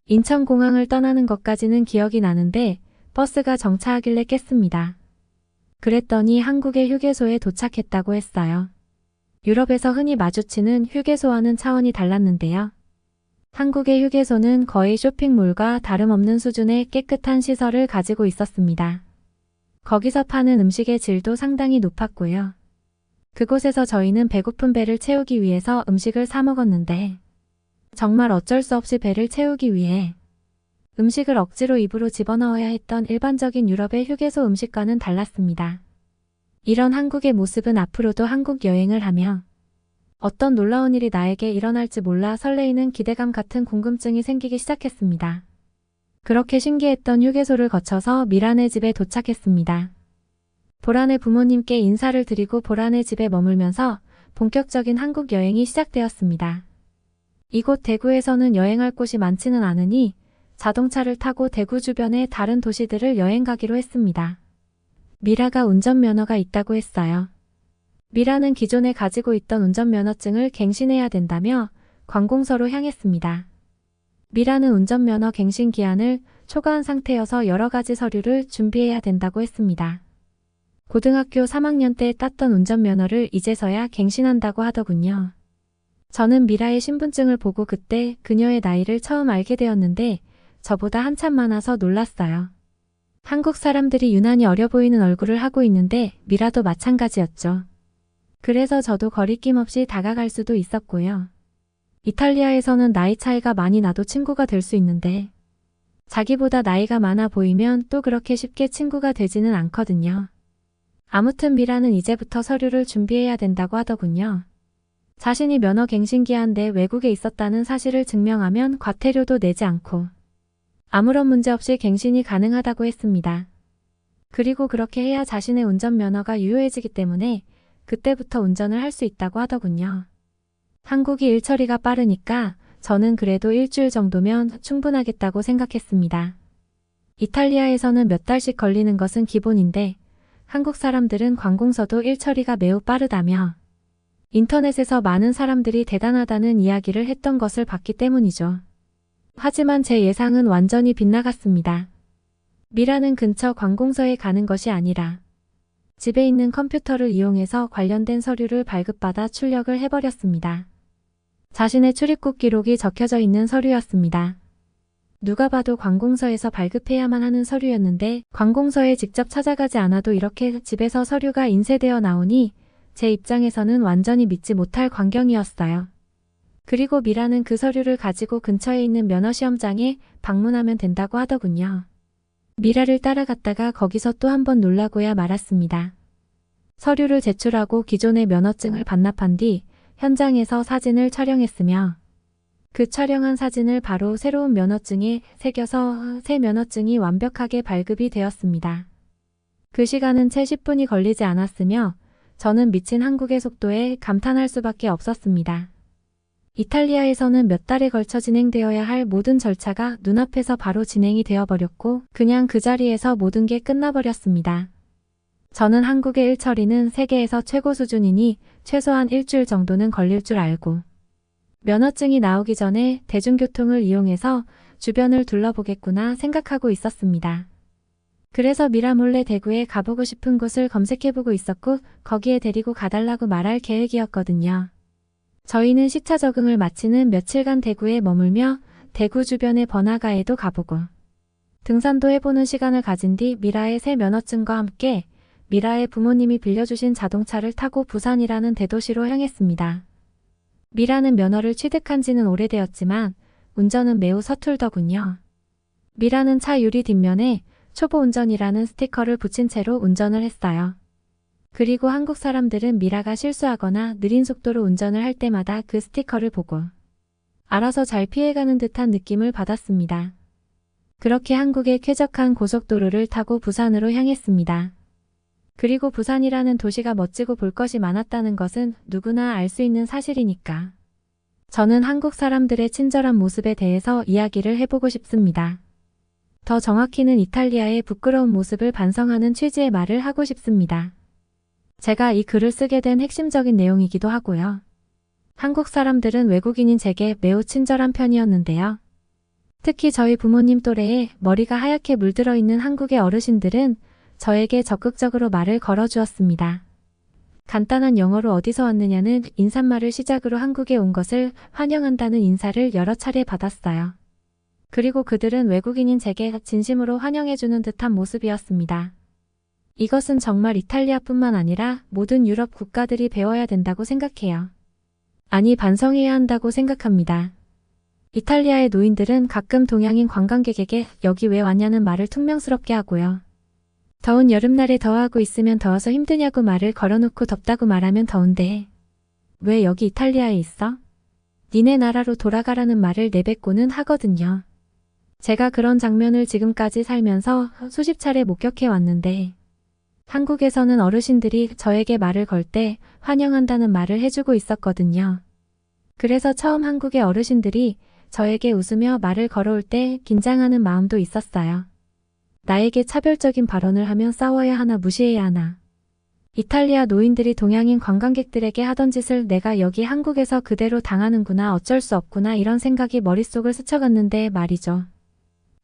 인천공항을 떠나는 것까지는 기억이 나는데 버스가 정차하길래 깼습니다. 그랬더니 한국의 휴게소에 도착했다고 했어요. 유럽에서 흔히 마주치는 휴게소와는 차원이 달랐는데요. 한국의 휴게소는 거의 쇼핑몰과 다름없는 수준의 깨끗한 시설을 가지고 있었습니다. 거기서 파는 음식의 질도 상당히 높았고요. 그곳에서 저희는 배고픈 배를 채우기 위해서 음식을 사 먹었는데 정말 어쩔 수 없이 배를 채우기 위해 음식을 억지로 입으로 집어넣어야 했던 일반적인 유럽의 휴게소 음식과는 달랐습니다. 이런 한국의 모습은 앞으로도 한국 여행을 하며 어떤 놀라운 일이 나에게 일어날지 몰라 설레이는 기대감 같은 궁금증이 생기기 시작했습니다. 그렇게 신기했던 휴게소를 거쳐서 미란의 집에 도착했습니다. 보란의 부모님께 인사를 드리고 보란의 집에 머물면서 본격적인 한국 여행이 시작되었습니다. 이곳 대구에서는 여행할 곳이 많지는 않으니 자동차를 타고 대구 주변의 다른 도시들을 여행 가기로 했습니다. 미라가 운전면허가 있다고 했어요. 미라는 기존에 가지고 있던 운전면허증을 갱신해야 된다며 관공서로 향했습니다. 미라는 운전면허 갱신 기한을 초과한 상태여서 여러 가지 서류를 준비해야 된다고 했습니다. 고등학교 3학년 때 땄던 운전면허를 이제서야 갱신한다고 하더군요. 저는 미라의 신분증을 보고 그때 그녀의 나이를 처음 알게 되었는데 저보다 한참 많아서 놀랐어요. 한국 사람들이 유난히 어려 보이는 얼굴을 하고 있는데 미라도 마찬가지였죠. 그래서 저도 거리낌 없이 다가갈 수도 있었고요. 이탈리아에서는 나이 차이가 많이 나도 친구가 될 수 있는데 자기보다 나이가 많아 보이면 또 그렇게 쉽게 친구가 되지는 않거든요. 아무튼 미라는 이제부터 서류를 준비해야 된다고 하더군요. 자신이 면허 갱신 기한 내 외국에 있었다는 사실을 증명하면 과태료도 내지 않고 아무런 문제 없이 갱신이 가능하다고 했습니다. 그리고 그렇게 해야 자신의 운전면허가 유효해지기 때문에 그때부터 운전을 할 수 있다고 하더군요. 한국이 일 처리가 빠르니까 저는 그래도 일주일 정도면 충분하겠다고 생각했습니다. 이탈리아에서는 몇 달씩 걸리는 것은 기본인데 한국 사람들은 관공서도 일처리가 매우 빠르다며 인터넷에서 많은 사람들이 대단하다는 이야기를 했던 것을 봤기 때문이죠. 하지만 제 예상은 완전히 빗나갔습니다. 미라는 근처 관공서에 가는 것이 아니라 집에 있는 컴퓨터를 이용해서 관련된 서류를 발급받아 출력을 해버렸습니다. 자신의 출입국 기록이 적혀져 있는 서류였습니다. 누가 봐도 관공서에서 발급해야만 하는 서류였는데 관공서에 직접 찾아가지 않아도 이렇게 집에서 서류가 인쇄되어 나오니 제 입장에서는 완전히 믿지 못할 광경이었어요. 그리고 미라는 그 서류를 가지고 근처에 있는 면허시험장에 방문하면 된다고 하더군요. 미라를 따라갔다가 거기서 또 한 번 놀라고야 말았습니다. 서류를 제출하고 기존의 면허증을 반납한 뒤 현장에서 사진을 촬영했으며 그 촬영한 사진을 바로 새로운 면허증에 새겨서 새 면허증이 완벽하게 발급이 되었습니다. 그 시간은 채 10분이 걸리지 않았으며 저는 미친 한국의 속도에 감탄할 수밖에 없었습니다. 이탈리아에서는 몇 달에 걸쳐 진행되어야 할 모든 절차가 눈앞에서 바로 진행이 되어버렸고 그냥 그 자리에서 모든 게 끝나버렸습니다. 저는 한국의 일처리는 세계에서 최고 수준이니 최소한 일주일 정도는 걸릴 줄 알고 면허증이 나오기 전에 대중교통을 이용해서 주변을 둘러보겠구나 생각하고 있었습니다. 그래서 미라 몰래 대구에 가보고 싶은 곳을 검색해보고 있었고 거기에 데리고 가달라고 말할 계획이었거든요. 저희는 시차 적응을 마치는 며칠간 대구에 머물며 대구 주변의 번화가에도 가보고 등산도 해보는 시간을 가진 뒤 미라의 새 면허증과 함께 미라의 부모님이 빌려주신 자동차를 타고 부산이라는 대도시로 향했습니다. 미라는 면허를 취득한 지는 오래되었지만 운전은 매우 서툴더군요. 미라는 차 유리 뒷면에 초보 운전이라는 스티커를 붙인 채로 운전을 했어요. 그리고 한국 사람들은 미라가 실수하거나 느린 속도로 운전을 할 때마다 그 스티커를 보고 알아서 잘 피해가는 듯한 느낌을 받았습니다. 그렇게 한국의 쾌적한 고속도로를 타고 부산으로 향했습니다. 그리고 부산이라는 도시가 멋지고 볼 것이 많았다는 것은 누구나 알 수 있는 사실이니까. 저는 한국 사람들의 친절한 모습에 대해서 이야기를 해보고 싶습니다. 더 정확히는 이탈리아의 부끄러운 모습을 반성하는 취지의 말을 하고 싶습니다. 제가 이 글을 쓰게 된 핵심적인 내용이기도 하고요. 한국 사람들은 외국인인 제게 매우 친절한 편이었는데요. 특히 저희 부모님 또래의 머리가 하얗게 물들어 있는 한국의 어르신들은 저에게 적극적으로 말을 걸어주었습니다. 간단한 영어로 어디서 왔느냐는 인사말을 시작으로 한국에 온 것을 환영한다는 인사를 여러 차례 받았어요. 그리고 그들은 외국인인 제게 진심으로 환영해주는 듯한 모습이었습니다. 이것은 정말 이탈리아뿐만 아니라 모든 유럽 국가들이 배워야 된다고 생각해요. 아니, 반성해야 한다고 생각합니다. 이탈리아의 노인들은 가끔 동양인 관광객에게 여기 왜 왔냐는 말을 퉁명스럽게 하고요. 더운 여름날에 더워하고 있으면 더워서 힘드냐고 말을 걸어놓고 덥다고 말하면 더운데 왜 여기 이탈리아에 있어? 니네 나라로 돌아가라는 말을 내뱉고는 하거든요. 제가 그런 장면을 지금까지 살면서 수십 차례 목격해 왔는데 한국에서는 어르신들이 저에게 말을 걸 때 환영한다는 말을 해주고 있었거든요. 그래서 처음 한국의 어르신들이 저에게 웃으며 말을 걸어올 때 긴장하는 마음도 있었어요. 나에게 차별적인 발언을 하면 싸워야 하나 무시해야 하나. 이탈리아 노인들이 동양인 관광객들에게 하던 짓을 내가 여기 한국에서 그대로 당하는구나, 어쩔 수 없구나, 이런 생각이 머릿속을 스쳐갔는데 말이죠.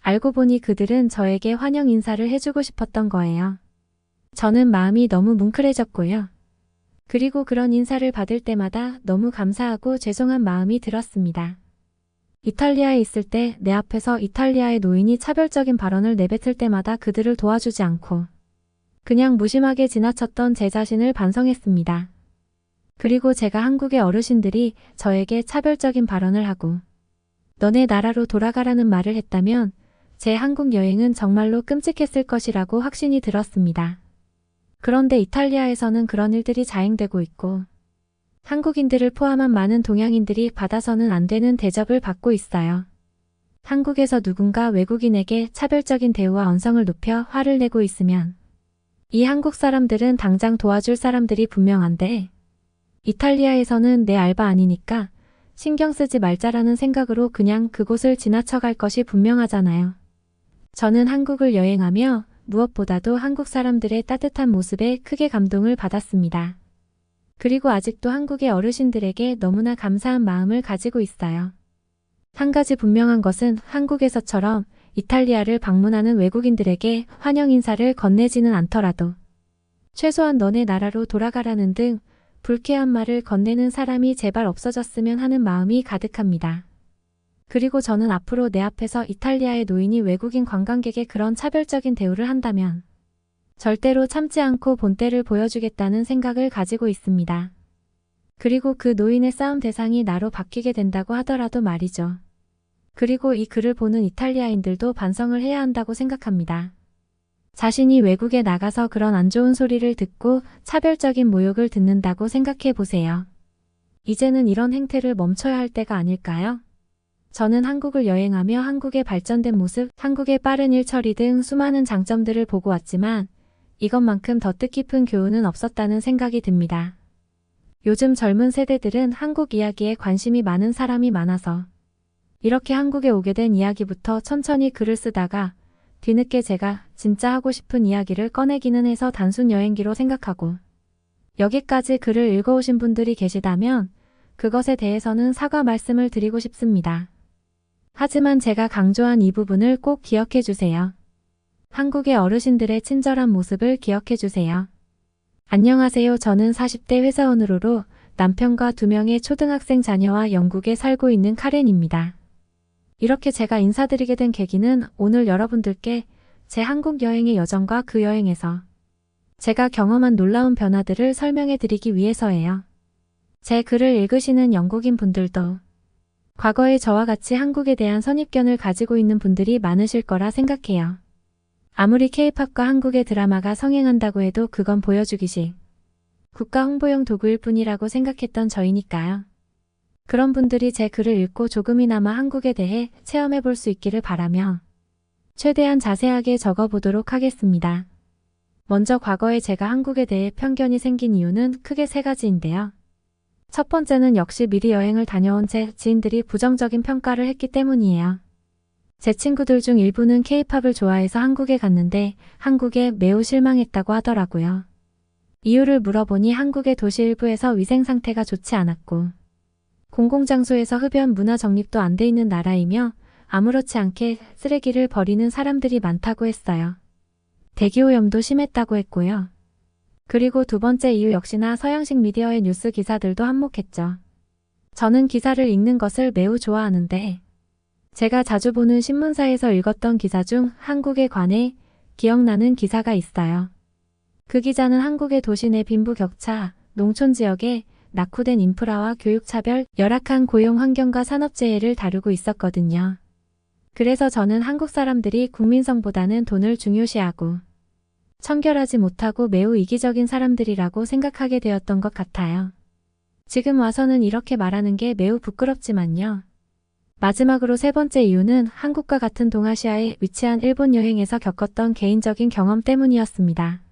알고 보니 그들은 저에게 환영 인사를 해주고 싶었던 거예요. 저는 마음이 너무 뭉클해졌고요. 그리고 그런 인사를 받을 때마다 너무 감사하고 죄송한 마음이 들었습니다. 이탈리아에 있을 때 내 앞에서 이탈리아의 노인이 차별적인 발언을 내뱉을 때마다 그들을 도와주지 않고 그냥 무심하게 지나쳤던 제 자신을 반성했습니다. 그리고 제가 한국의 어르신들이 저에게 차별적인 발언을 하고 너네 나라로 돌아가라는 말을 했다면 제 한국 여행은 정말로 끔찍했을 것이라고 확신이 들었습니다. 그런데 이탈리아에서는 그런 일들이 자행되고 있고 한국인들을 포함한 많은 동양인들이 받아서는 안 되는 대접을 받고 있어요. 한국에서 누군가 외국인에게 차별적인 대우와 언성을 높여 화를 내고 있으면 이 한국 사람들은 당장 도와줄 사람들이 분명한데 이탈리아에서는 내 알바 아니니까 신경 쓰지 말자라는 생각으로 그냥 그곳을 지나쳐갈 것이 분명하잖아요. 저는 한국을 여행하며 무엇보다도 한국 사람들의 따뜻한 모습에 크게 감동을 받았습니다. 그리고 아직도 한국의 어르신들에게 너무나 감사한 마음을 가지고 있어요. 한 가지 분명한 것은 한국에서처럼 이탈리아를 방문하는 외국인들에게 환영 인사를 건네지는 않더라도 최소한 너네 나라로 돌아가라는 등 불쾌한 말을 건네는 사람이 제발 없어졌으면 하는 마음이 가득합니다. 그리고 저는 앞으로 내 앞에서 이탈리아의 노인이 외국인 관광객에 그런 차별적인 대우를 한다면 절대로 참지 않고 본때를 보여주겠다는 생각을 가지고 있습니다. 그리고 그 노인의 싸움 대상이 나로 바뀌게 된다고 하더라도 말이죠. 그리고 이 글을 보는 이탈리아인들도 반성을 해야 한다고 생각합니다. 자신이 외국에 나가서 그런 안 좋은 소리를 듣고 차별적인 모욕을 듣는다고 생각해 보세요. 이제는 이런 행태를 멈춰야 할 때가 아닐까요? 저는 한국을 여행하며 한국의 발전된 모습, 한국의 빠른 일 처리 등 수많은 장점들을 보고 왔지만 이것만큼 더 뜻깊은 교훈은 없었다는 생각이 듭니다. 요즘 젊은 세대들은 한국 이야기에 관심이 많은 사람이 많아서 이렇게 한국에 오게 된 이야기부터 천천히 글을 쓰다가 뒤늦게 제가 진짜 하고 싶은 이야기를 꺼내기는 해서 단순 여행기로 생각하고 여기까지 글을 읽어오신 분들이 계시다면 그것에 대해서는 사과 말씀을 드리고 싶습니다. 하지만 제가 강조한 이 부분을 꼭 기억해 주세요. 한국의 어르신들의 친절한 모습을 기억해 주세요. 안녕하세요. 저는 40대 회사원으로 남편과 2명의 초등학생 자녀와 영국에 살고 있는 카렌입니다. 이렇게 제가 인사드리게 된 계기는 오늘 여러분들께 제 한국 여행의 여정과 그 여행에서 제가 경험한 놀라운 변화들을 설명해 드리기 위해서예요. 제 글을 읽으시는 영국인 분들도 과거에 저와 같이 한국에 대한 선입견을 가지고 있는 분들이 많으실 거라 생각해요. 아무리 K-팝과 한국의 드라마가 성행한다고 해도 그건 보여주기식 국가 홍보용 도구일 뿐이라고 생각했던 저희니까요. 그런 분들이 제 글을 읽고 조금이나마 한국에 대해 체험해 볼 수 있기를 바라며 최대한 자세하게 적어보도록 하겠습니다. 먼저 과거에 제가 한국에 대해 편견이 생긴 이유는 크게 3가지인데요. 첫 번째는 역시 미리 여행을 다녀온 제 지인들이 부정적인 평가를 했기 때문이에요. 제 친구들 중 일부는 K-팝을 좋아해서 한국에 갔는데 한국에 매우 실망했다고 하더라고요. 이유를 물어보니 한국의 도시 일부에서 위생 상태가 좋지 않았고 공공장소에서 흡연 문화 정립도 안 돼 있는 나라이며 아무렇지 않게 쓰레기를 버리는 사람들이 많다고 했어요. 대기오염도 심했다고 했고요. 그리고 두 번째 이유 역시나 서양식 미디어의 뉴스 기사들도 한몫했죠. 저는 기사를 읽는 것을 매우 좋아하는데 제가 자주 보는 신문사에서 읽었던 기사 중 한국에 관해 기억나는 기사가 있어요. 그 기자는 한국의 도시 내 빈부격차, 농촌 지역의 낙후된 인프라와 교육차별, 열악한 고용 환경과 산업재해를 다루고 있었거든요. 그래서 저는 한국 사람들이 국민성보다는 돈을 중요시하고 청결하지 못하고 매우 이기적인 사람들이라고 생각하게 되었던 것 같아요. 지금 와서는 이렇게 말하는 게 매우 부끄럽지만요. 마지막으로 3번째 이유는 한국과 같은 동아시아에 위치한 일본 여행에서 겪었던 개인적인 경험 때문이었습니다.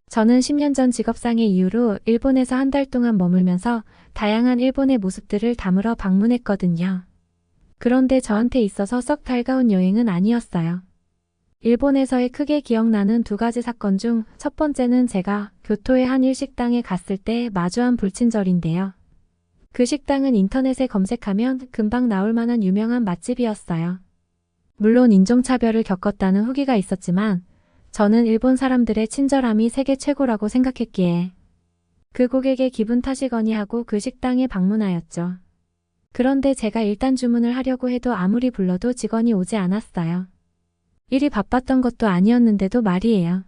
저는 10년 전 직업상의 이유로 일본에서 한 달 동안 머물면서 다양한 일본의 모습들을 담으러 방문했거든요. 그런데 저한테 있어서 썩 달가운 여행은 아니었어요. 일본에서의 크게 기억나는 2가지 사건 중 첫 번째는 제가 교토의 한 일식당에 갔을 때 마주한 불친절인데요. 그 식당은 인터넷에 검색하면 금방 나올 만한 유명한 맛집이었어요. 물론 인종차별을 겪었다는 후기가 있었지만 저는 일본 사람들의 친절함이 세계 최고라고 생각했기에 그 고객의 기분 탓이거니 하고 그 식당에 방문하였죠. 그런데 제가 일단 주문을 하려고 해도 아무리 불러도 직원이 오지 않았어요. 일이 바빴던 것도 아니었는데도 말이에요.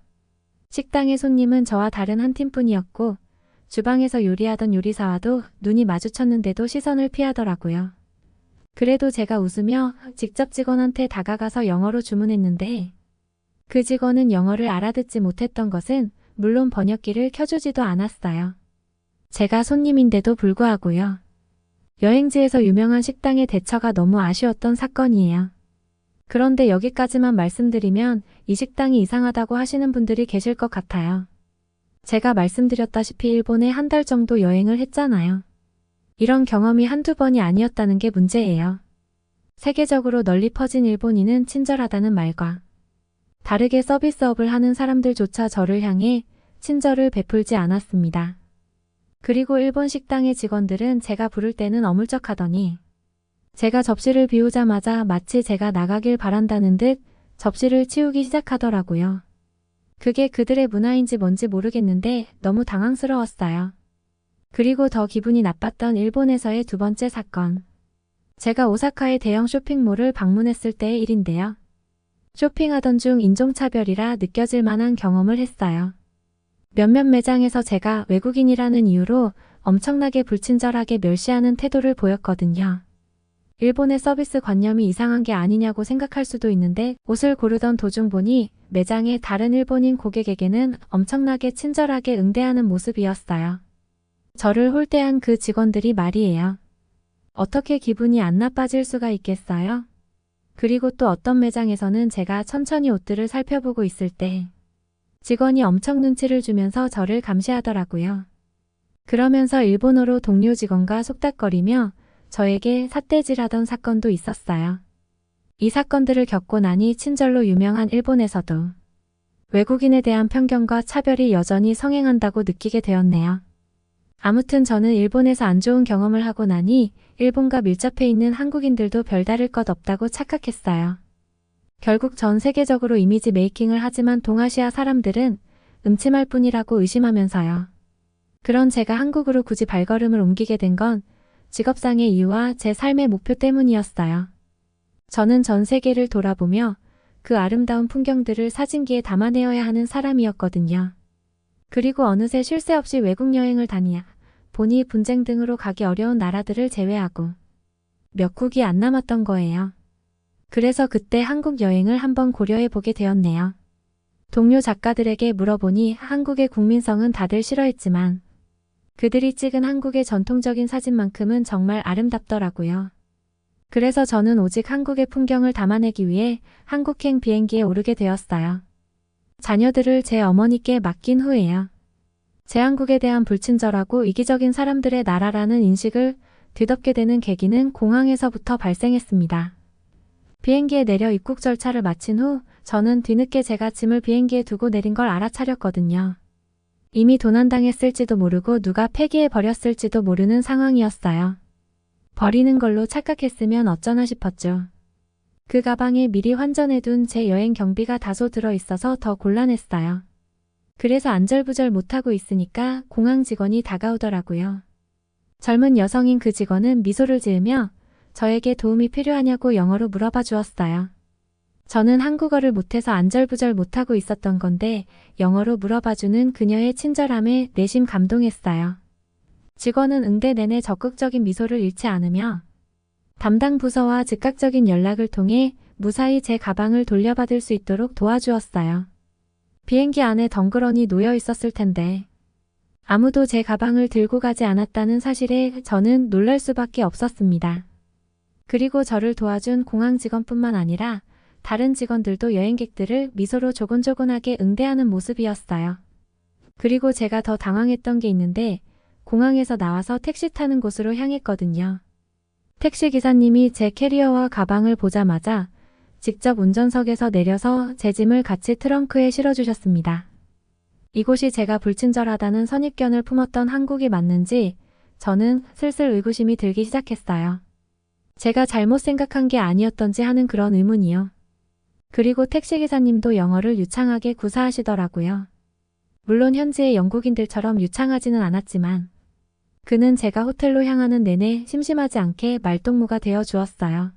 식당의 손님은 저와 다른 한 팀뿐이었고 주방에서 요리하던 요리사와도 눈이 마주쳤는데도 시선을 피하더라고요. 그래도 제가 웃으며 직접 직원한테 다가가서 영어로 주문했는데 그 직원은 영어를 알아듣지 못했던 것은 물론 번역기를 켜주지도 않았어요. 제가 손님인데도 불구하고요. 여행지에서 유명한 식당의 대처가 너무 아쉬웠던 사건이에요. 그런데 여기까지만 말씀드리면 이 식당이 이상하다고 하시는 분들이 계실 것 같아요. 제가 말씀드렸다시피 일본에 한 달 정도 여행을 했잖아요. 이런 경험이 한두 번이 아니었다는 게 문제예요. 세계적으로 널리 퍼진 일본인은 친절하다는 말과 다르게 서비스업을 하는 사람들조차 저를 향해 친절을 베풀지 않았습니다. 그리고 일본 식당의 직원들은 제가 부를 때는 어물쩍하더니 제가 접시를 비우자마자 마치 제가 나가길 바란다는 듯 접시를 치우기 시작하더라고요. 그게 그들의 문화인지 뭔지 모르겠는데 너무 당황스러웠어요. 그리고 더 기분이 나빴던 일본에서의 두 번째 사건. 제가 오사카의 대형 쇼핑몰을 방문했을 때의 일인데요. 쇼핑하던 중 인종차별이라 느껴질 만한 경험을 했어요. 몇몇 매장에서 제가 외국인이라는 이유로 엄청나게 불친절하게 멸시하는 태도를 보였거든요. 일본의 서비스 관념이 이상한 게 아니냐고 생각할 수도 있는데 옷을 고르던 도중 보니 매장의 다른 일본인 고객에게는 엄청나게 친절하게 응대하는 모습이었어요. 저를 홀대한 그 직원들이 말이에요. 어떻게 기분이 안 나빠질 수가 있겠어요? 그리고 또 어떤 매장에서는 제가 천천히 옷들을 살펴보고 있을 때 직원이 엄청 눈치를 주면서 저를 감시하더라고요. 그러면서 일본어로 동료 직원과 속닥거리며 저에게 삿대질하던 사건도 있었어요. 이 사건들을 겪고 나니 친절로 유명한 일본에서도 외국인에 대한 편견과 차별이 여전히 성행한다고 느끼게 되었네요. 아무튼 저는 일본에서 안 좋은 경험을 하고 나니 일본과 밀접해 있는 한국인들도 별다를 것 없다고 착각했어요. 결국 전 세계적으로 이미지 메이킹을 하지만 동아시아 사람들은 음침할 뿐이라고 의심하면서요. 그런 제가 한국으로 굳이 발걸음을 옮기게 된 건 직업상의 이유와 제 삶의 목표 때문이었어요. 저는 전 세계를 돌아보며 그 아름다운 풍경들을 사진기에 담아내어야 하는 사람이었거든요. 그리고 어느새 쉴 새 없이 외국 여행을 다니야 보니 분쟁 등으로 가기 어려운 나라들을 제외하고 몇 국이 안 남았던 거예요. 그래서 그때 한국 여행을 한번 고려해 보게 되었네요. 동료 작가들에게 물어보니 한국의 국민성은 다들 싫어했지만 그들이 찍은 한국의 전통적인 사진만큼은 정말 아름답더라고요. 그래서 저는 오직 한국의 풍경을 담아내기 위해 한국행 비행기에 오르게 되었어요. 자녀들을 제 어머니께 맡긴 후에요. 제 한국에 대한 불친절하고 이기적인 사람들의 나라라는 인식을 뒤덮게 되는 계기는 공항에서부터 발생했습니다. 비행기에 내려 입국 절차를 마친 후 저는 뒤늦게 제가 짐을 비행기에 두고 내린 걸 알아차렸거든요. 이미 도난당했을지도 모르고 누가 폐기해 버렸을지도 모르는 상황이었어요. 버리는 걸로 착각했으면 어쩌나 싶었죠. 그 가방에 미리 환전해둔 제 여행 경비가 다소 들어있어서 더 곤란했어요. 그래서 안절부절 못하고 있으니까 공항 직원이 다가오더라고요. 젊은 여성인 그 직원은 미소를 지으며 저에게 도움이 필요하냐고 영어로 물어봐 주었어요. 저는 한국어를 못해서 안절부절 못하고 있었던 건데 영어로 물어봐주는 그녀의 친절함에 내심 감동했어요. 직원은 응대 내내 적극적인 미소를 잃지 않으며 담당 부서와 즉각적인 연락을 통해 무사히 제 가방을 돌려받을 수 있도록 도와주었어요. 비행기 안에 덩그러니 놓여 있었을 텐데 아무도 제 가방을 들고 가지 않았다는 사실에 저는 놀랄 수밖에 없었습니다. 그리고 저를 도와준 공항 직원뿐만 아니라 다른 직원들도 여행객들을 미소로 조곤조곤하게 응대하는 모습이었어요. 그리고 제가 더 당황했던 게 있는데 공항에서 나와서 택시 타는 곳으로 향했거든요. 택시 기사님이 제 캐리어와 가방을 보자마자 직접 운전석에서 내려서 제 짐을 같이 트렁크에 실어주셨습니다. 이곳이 제가 불친절하다는 선입견을 품었던 한국이 맞는지 저는 슬슬 의구심이 들기 시작했어요. 제가 잘못 생각한 게 아니었던지 하는 그런 의문이요. 그리고 택시기사님도 영어를 유창하게 구사하시더라고요. 물론 현지의 영국인들처럼 유창하지는 않았지만 그는 제가 호텔로 향하는 내내 심심하지 않게 말동무가 되어 주었어요.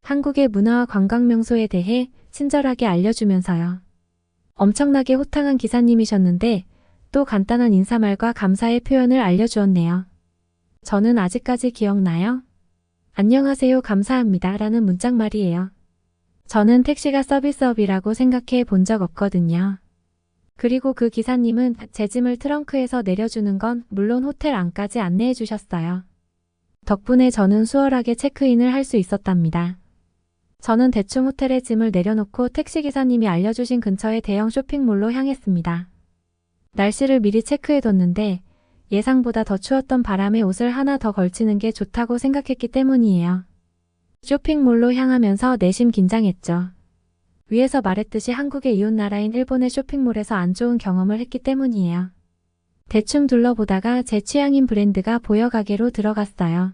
한국의 문화와 관광 명소에 대해 친절하게 알려주면서요. 엄청나게 호탕한 기사님이셨는데 또 간단한 인사말과 감사의 표현을 알려주었네요. 저는 아직까지 기억나요? 안녕하세요, 감사합니다 라는 문짝말이에요. 저는 택시가 서비스업이라고 생각해 본 적 없거든요. 그리고 그 기사님은 제 짐을 트렁크에서 내려주는 건 물론 호텔 안까지 안내해 주셨어요. 덕분에 저는 수월하게 체크인을 할 수 있었답니다. 저는 대충 호텔에 짐을 내려놓고 택시기사님이 알려주신 근처의 대형 쇼핑몰로 향했습니다. 날씨를 미리 체크해뒀는데 예상보다 더 추웠던 바람에 옷을 하나 더 걸치는 게 좋다고 생각했기 때문이에요. 쇼핑몰로 향하면서 내심 긴장했죠. 위에서 말했듯이 한국의 이웃나라인 일본의 쇼핑몰에서 안 좋은 경험을 했기 때문이에요. 대충 둘러보다가 제 취향인 브랜드가 보여 가게로 들어갔어요.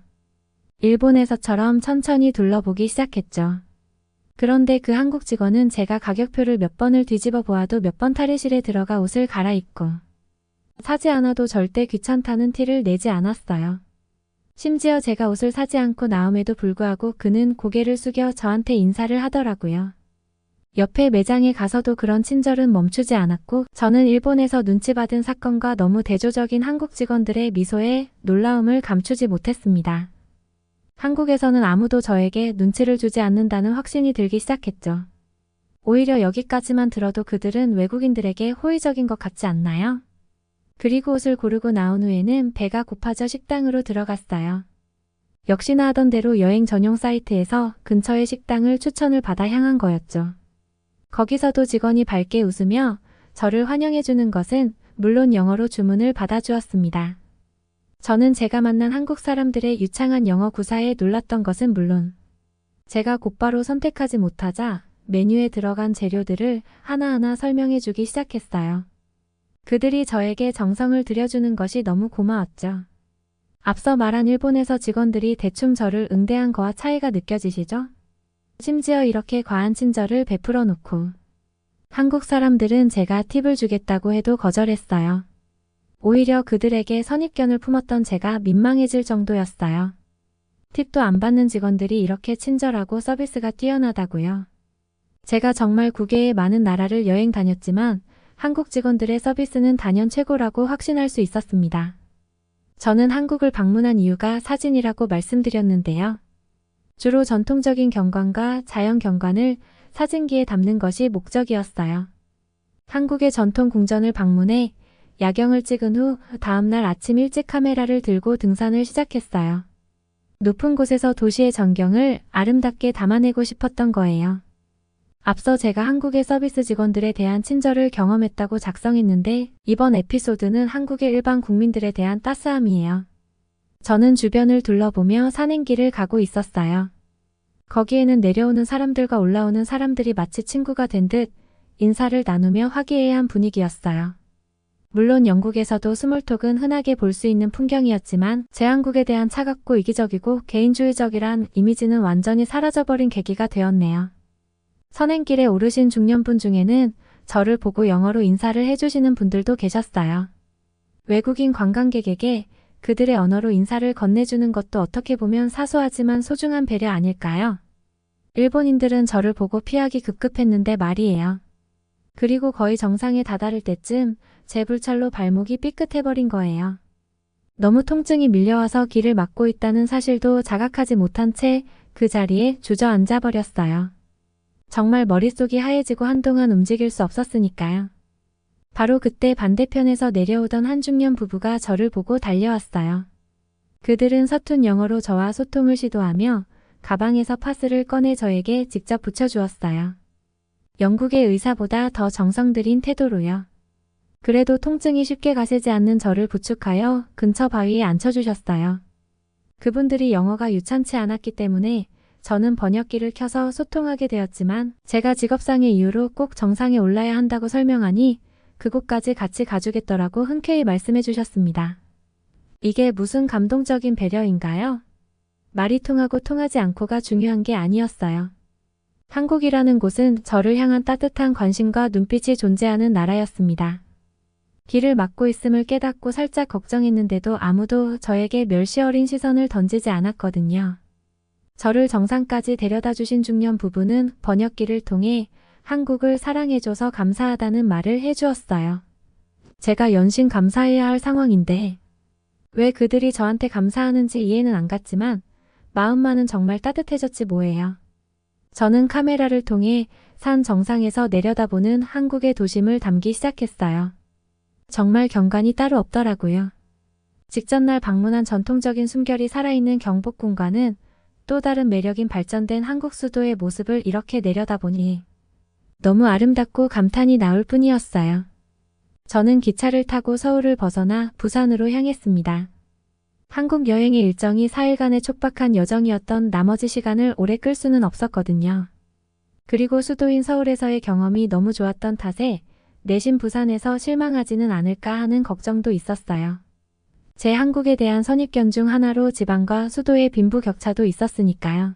일본에서처럼 천천히 둘러보기 시작했죠. 그런데 그 한국 직원은 제가 가격표를 몇 번을 뒤집어 보아도 몇 번 탈의실에 들어가 옷을 갈아입고 사지 않아도 절대 귀찮다는 티를 내지 않았어요. 심지어 제가 옷을 사지 않고 나옴에도 불구하고 그는 고개를 숙여 저한테 인사를 하더라고요. 옆에 매장에 가서도 그런 친절은 멈추지 않았고 저는 일본에서 눈치 받은 사건과 너무 대조적인 한국 직원들의 미소에 놀라움을 감추지 못했습니다. 한국에서는 아무도 저에게 눈치를 주지 않는다는 확신이 들기 시작했죠. 오히려 여기까지만 들어도 그들은 외국인들에게 호의적인 것 같지 않나요? 그리고 옷을 고르고 나온 후에는 배가 고파져 식당으로 들어갔어요. 역시나 하던 대로 여행 전용 사이트에서 근처의 식당을 추천을 받아 향한 거였죠. 거기서도 직원이 밝게 웃으며 저를 환영해주는 것은 물론 영어로 주문을 받아주었습니다. 저는 제가 만난 한국 사람들의 유창한 영어 구사에 놀랐던 것은 물론 제가 곧바로 선택하지 못하자 메뉴에 들어간 재료들을 하나하나 설명해주기 시작했어요. 그들이 저에게 정성을 들여주는 것이 너무 고마웠죠. 앞서 말한 일본에서 직원들이 대충 저를 응대한 거와 차이가 느껴지시죠? 심지어 이렇게 과한 친절을 베풀어 놓고 한국 사람들은 제가 팁을 주겠다고 해도 거절했어요. 오히려 그들에게 선입견을 품었던 제가 민망해질 정도였어요. 팁도 안 받는 직원들이 이렇게 친절하고 서비스가 뛰어나다고요. 제가 정말 9개의 많은 나라를 여행 다녔지만 한국 직원들의 서비스는 단연 최고라고 확신할 수 있었습니다. 저는 한국을 방문한 이유가 사진이라고 말씀드렸는데요. 주로 전통적인 경관과 자연 경관을 사진기에 담는 것이 목적이었어요. 한국의 전통 궁전을 방문해 야경을 찍은 후 다음날 아침 일찍 카메라를 들고 등산을 시작했어요. 높은 곳에서 도시의 전경을 아름답게 담아내고 싶었던 거예요. 앞서 제가 한국의 서비스 직원들에 대한 친절을 경험했다고 작성했는데 이번 에피소드는 한국의 일반 국민들에 대한 따스함이에요. 저는 주변을 둘러보며 산행길을 가고 있었어요. 거기에는 내려오는 사람들과 올라오는 사람들이 마치 친구가 된 듯 인사를 나누며 화기애애한 분위기였어요. 물론 영국에서도 스몰톡은 흔하게 볼 수 있는 풍경이었지만 제 한국에 대한 차갑고 이기적이고 개인주의적이란 이미지는 완전히 사라져버린 계기가 되었네요. 선행길에 오르신 중년분 중에는 저를 보고 영어로 인사를 해주시는 분들도 계셨어요. 외국인 관광객에게 그들의 언어로 인사를 건네주는 것도 어떻게 보면 사소하지만 소중한 배려 아닐까요? 일본인들은 저를 보고 피하기 급급했는데 말이에요. 그리고 거의 정상에 다다를 때쯤 제 불찰로 발목이 삐끗해버린 거예요. 너무 통증이 밀려와서 길을 막고 있다는 사실도 자각하지 못한 채 그 자리에 주저앉아 버렸어요. 정말 머릿속이 하얘지고 한동안 움직일 수 없었으니까요. 바로 그때 반대편에서 내려오던 한 중년 부부가 저를 보고 달려왔어요. 그들은 서툰 영어로 저와 소통을 시도하며 가방에서 파스를 꺼내 저에게 직접 붙여주었어요. 영국의 의사보다 더 정성 들인 태도로요. 그래도 통증이 쉽게 가시지 않는 저를 부축하여 근처 바위에 앉혀주셨어요. 그분들이 영어가 유창치 않았기 때문에 저는 번역기를 켜서 소통하게 되었지만 제가 직업상의 이유로 꼭 정상에 올라야 한다고 설명하니 그곳까지 같이 가주겠더라고 흔쾌히 말씀해 주셨습니다. 이게 무슨 감동적인 배려인가요? 말이 통하고 통하지 않고가 중요한 게 아니었어요. 한국이라는 곳은 저를 향한 따뜻한 관심과 눈빛이 존재하는 나라였습니다. 길을 막고 있음을 깨닫고 살짝 걱정했는데도 아무도 저에게 멸시 어린 시선을 던지지 않았거든요. 저를 정상까지 데려다 주신 중년 부부는 번역기를 통해 한국을 사랑해줘서 감사하다는 말을 해주었어요. 제가 연신 감사해야 할 상황인데 왜 그들이 저한테 감사하는지 이해는 안 갔지만 마음만은 정말 따뜻해졌지 뭐예요. 저는 카메라를 통해 산 정상에서 내려다보는 한국의 도심을 담기 시작했어요. 정말 경관이 따로 없더라고요. 직전날 방문한 전통적인 숨결이 살아있는 경복궁과는 또 다른 매력인 발전된 한국 수도의 모습을 이렇게 내려다보니 너무 아름답고 감탄이 나올 뿐이었어요. 저는 기차를 타고 서울을 벗어나 부산으로 향했습니다. 한국 여행의 일정이 4일간의 촉박한 여정이었던 나머지 시간을 오래 끌 수는 없었거든요. 그리고 수도인 서울에서의 경험이 너무 좋았던 탓에 내심 부산에서 실망하지는 않을까 하는 걱정도 있었어요. 제 한국에 대한 선입견 중 하나로 지방과 수도의 빈부격차도 있었으니까요.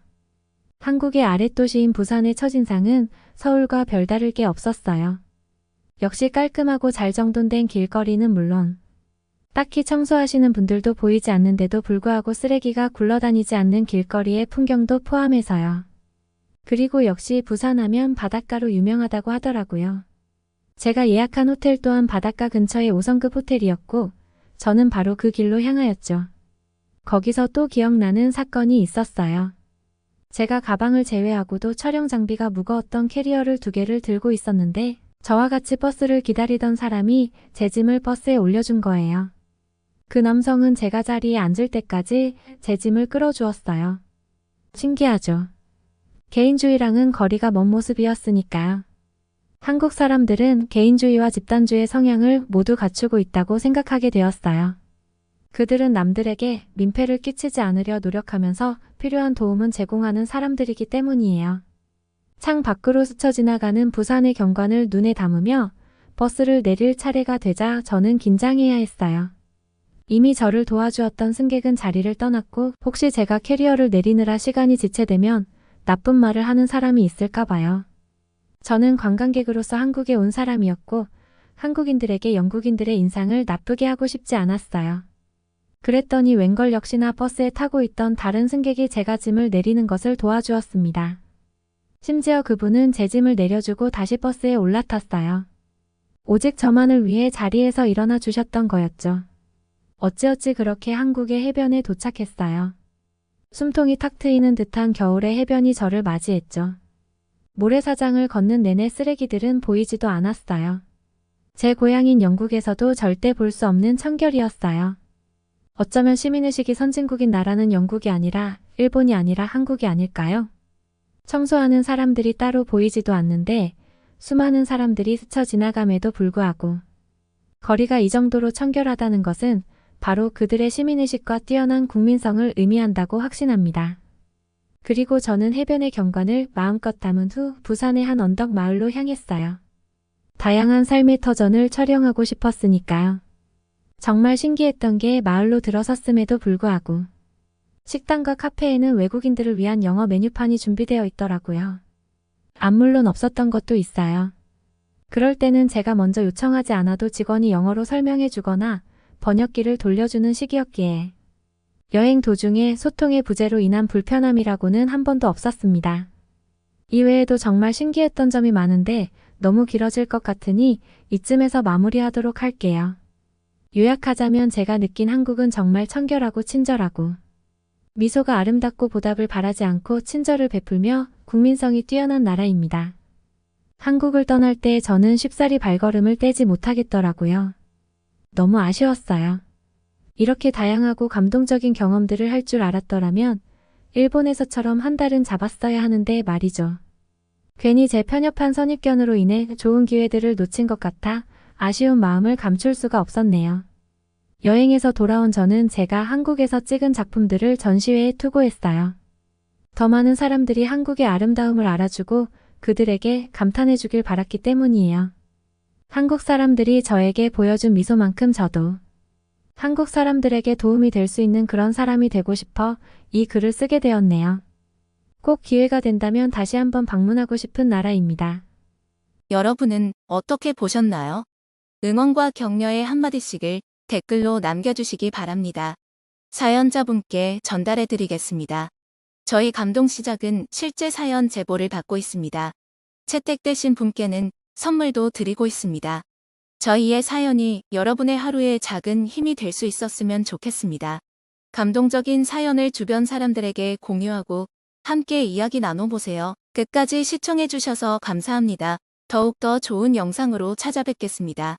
한국의 아랫도시인 부산의 첫인상은 서울과 별다를 게 없었어요. 역시 깔끔하고 잘 정돈된 길거리는 물론 딱히 청소하시는 분들도 보이지 않는데도 불구하고 쓰레기가 굴러다니지 않는 길거리의 풍경도 포함해서요. 그리고 역시 부산하면 바닷가로 유명하다고 하더라고요. 제가 예약한 호텔 또한 바닷가 근처의 5성급 호텔이었고 저는 바로 그 길로 향하였죠. 거기서 또 기억나는 사건이 있었어요. 제가 가방을 제외하고도 촬영 장비가 무거웠던 캐리어를 2개를 들고 있었는데 저와 같이 버스를 기다리던 사람이 제 짐을 버스에 올려준 거예요. 그 남성은 제가 자리에 앉을 때까지 제 짐을 끌어주었어요. 신기하죠? 개인주의랑은 거리가 먼 모습이었으니까요. 한국 사람들은 개인주의와 집단주의 성향을 모두 갖추고 있다고 생각하게 되었어요. 그들은 남들에게 민폐를 끼치지 않으려 노력하면서 필요한 도움은 제공하는 사람들이기 때문이에요. 창 밖으로 스쳐 지나가는 부산의 경관을 눈에 담으며 버스를 내릴 차례가 되자 저는 긴장해야 했어요. 이미 저를 도와주었던 승객은 자리를 떠났고 혹시 제가 캐리어를 내리느라 시간이 지체되면 나쁜 말을 하는 사람이 있을까 봐요. 저는 관광객으로서 한국에 온 사람이었고 한국인들에게 영국인들의 인상을 나쁘게 하고 싶지 않았어요. 그랬더니 웬걸 역시나 버스에 타고 있던 다른 승객이 제가 짐을 내리는 것을 도와주었습니다. 심지어 그분은 제 짐을 내려주고 다시 버스에 올라탔어요. 오직 저만을 위해 자리에서 일어나 주셨던 거였죠. 어찌어찌 그렇게 한국의 해변에 도착했어요. 숨통이 탁 트이는 듯한 겨울의 해변이 저를 맞이했죠. 모래사장을 걷는 내내 쓰레기들은 보이지도 않았어요. 제 고향인 영국에서도 절대 볼 수 없는 청결이었어요. 어쩌면 시민의식이 선진국인 나라는 영국이 아니라 일본이 아니라 한국이 아닐까요? 청소하는 사람들이 따로 보이지도 않는데 수많은 사람들이 스쳐 지나감에도 불구하고 거리가 이 정도로 청결하다는 것은 바로 그들의 시민의식과 뛰어난 국민성을 의미한다고 확신합니다. 그리고 저는 해변의 경관을 마음껏 담은 후 부산의 한 언덕 마을로 향했어요. 다양한 삶의 터전을 촬영하고 싶었으니까요. 정말 신기했던 게 마을로 들어섰음에도 불구하고 식당과 카페에는 외국인들을 위한 영어 메뉴판이 준비되어 있더라고요. 물론 없었던 것도 있어요. 그럴 때는 제가 먼저 요청하지 않아도 직원이 영어로 설명해 주거나 번역기를 돌려주는 시기였기에 여행 도중에 소통의 부재로 인한 불편함이라고는 한 번도 없었습니다. 이외에도 정말 신기했던 점이 많은데 너무 길어질 것 같으니 이쯤에서 마무리하도록 할게요. 요약하자면 제가 느낀 한국은 정말 청결하고 친절하고 미소가 아름답고 보답을 바라지 않고 친절을 베풀며 국민성이 뛰어난 나라입니다. 한국을 떠날 때 저는 쉽사리 발걸음을 떼지 못하겠더라고요. 너무 아쉬웠어요. 이렇게 다양하고 감동적인 경험들을 할 줄 알았더라면 일본에서처럼 한 달은 잡았어야 하는데 말이죠. 괜히 제 편협한 선입견으로 인해 좋은 기회들을 놓친 것 같아 아쉬운 마음을 감출 수가 없었네요. 여행에서 돌아온 저는 제가 한국에서 찍은 작품들을 전시회에 투고했어요. 더 많은 사람들이 한국의 아름다움을 알아주고 그들에게 감탄해 주길 바랐기 때문이에요. 한국 사람들이 저에게 보여준 미소만큼 저도 한국 사람들에게 도움이 될 수 있는 그런 사람이 되고 싶어 이 글을 쓰게 되었네요. 꼭 기회가 된다면 다시 한번 방문하고 싶은 나라입니다. 여러분은 어떻게 보셨나요? 응원과 격려의 한마디씩을 댓글로 남겨주시기 바랍니다. 사연자분께 전달해드리겠습니다. 저희 감동시작은 실제 사연 제보를 받고 있습니다. 채택되신 분께는 선물도 드리고 있습니다. 저희의 사연이 여러분의 하루에 작은 힘이 될 수 있었으면 좋겠습니다. 감동적인 사연을 주변 사람들에게 공유하고 함께 이야기 나눠보세요. 끝까지 시청해주셔서 감사합니다. 더욱더 좋은 영상으로 찾아뵙겠습니다.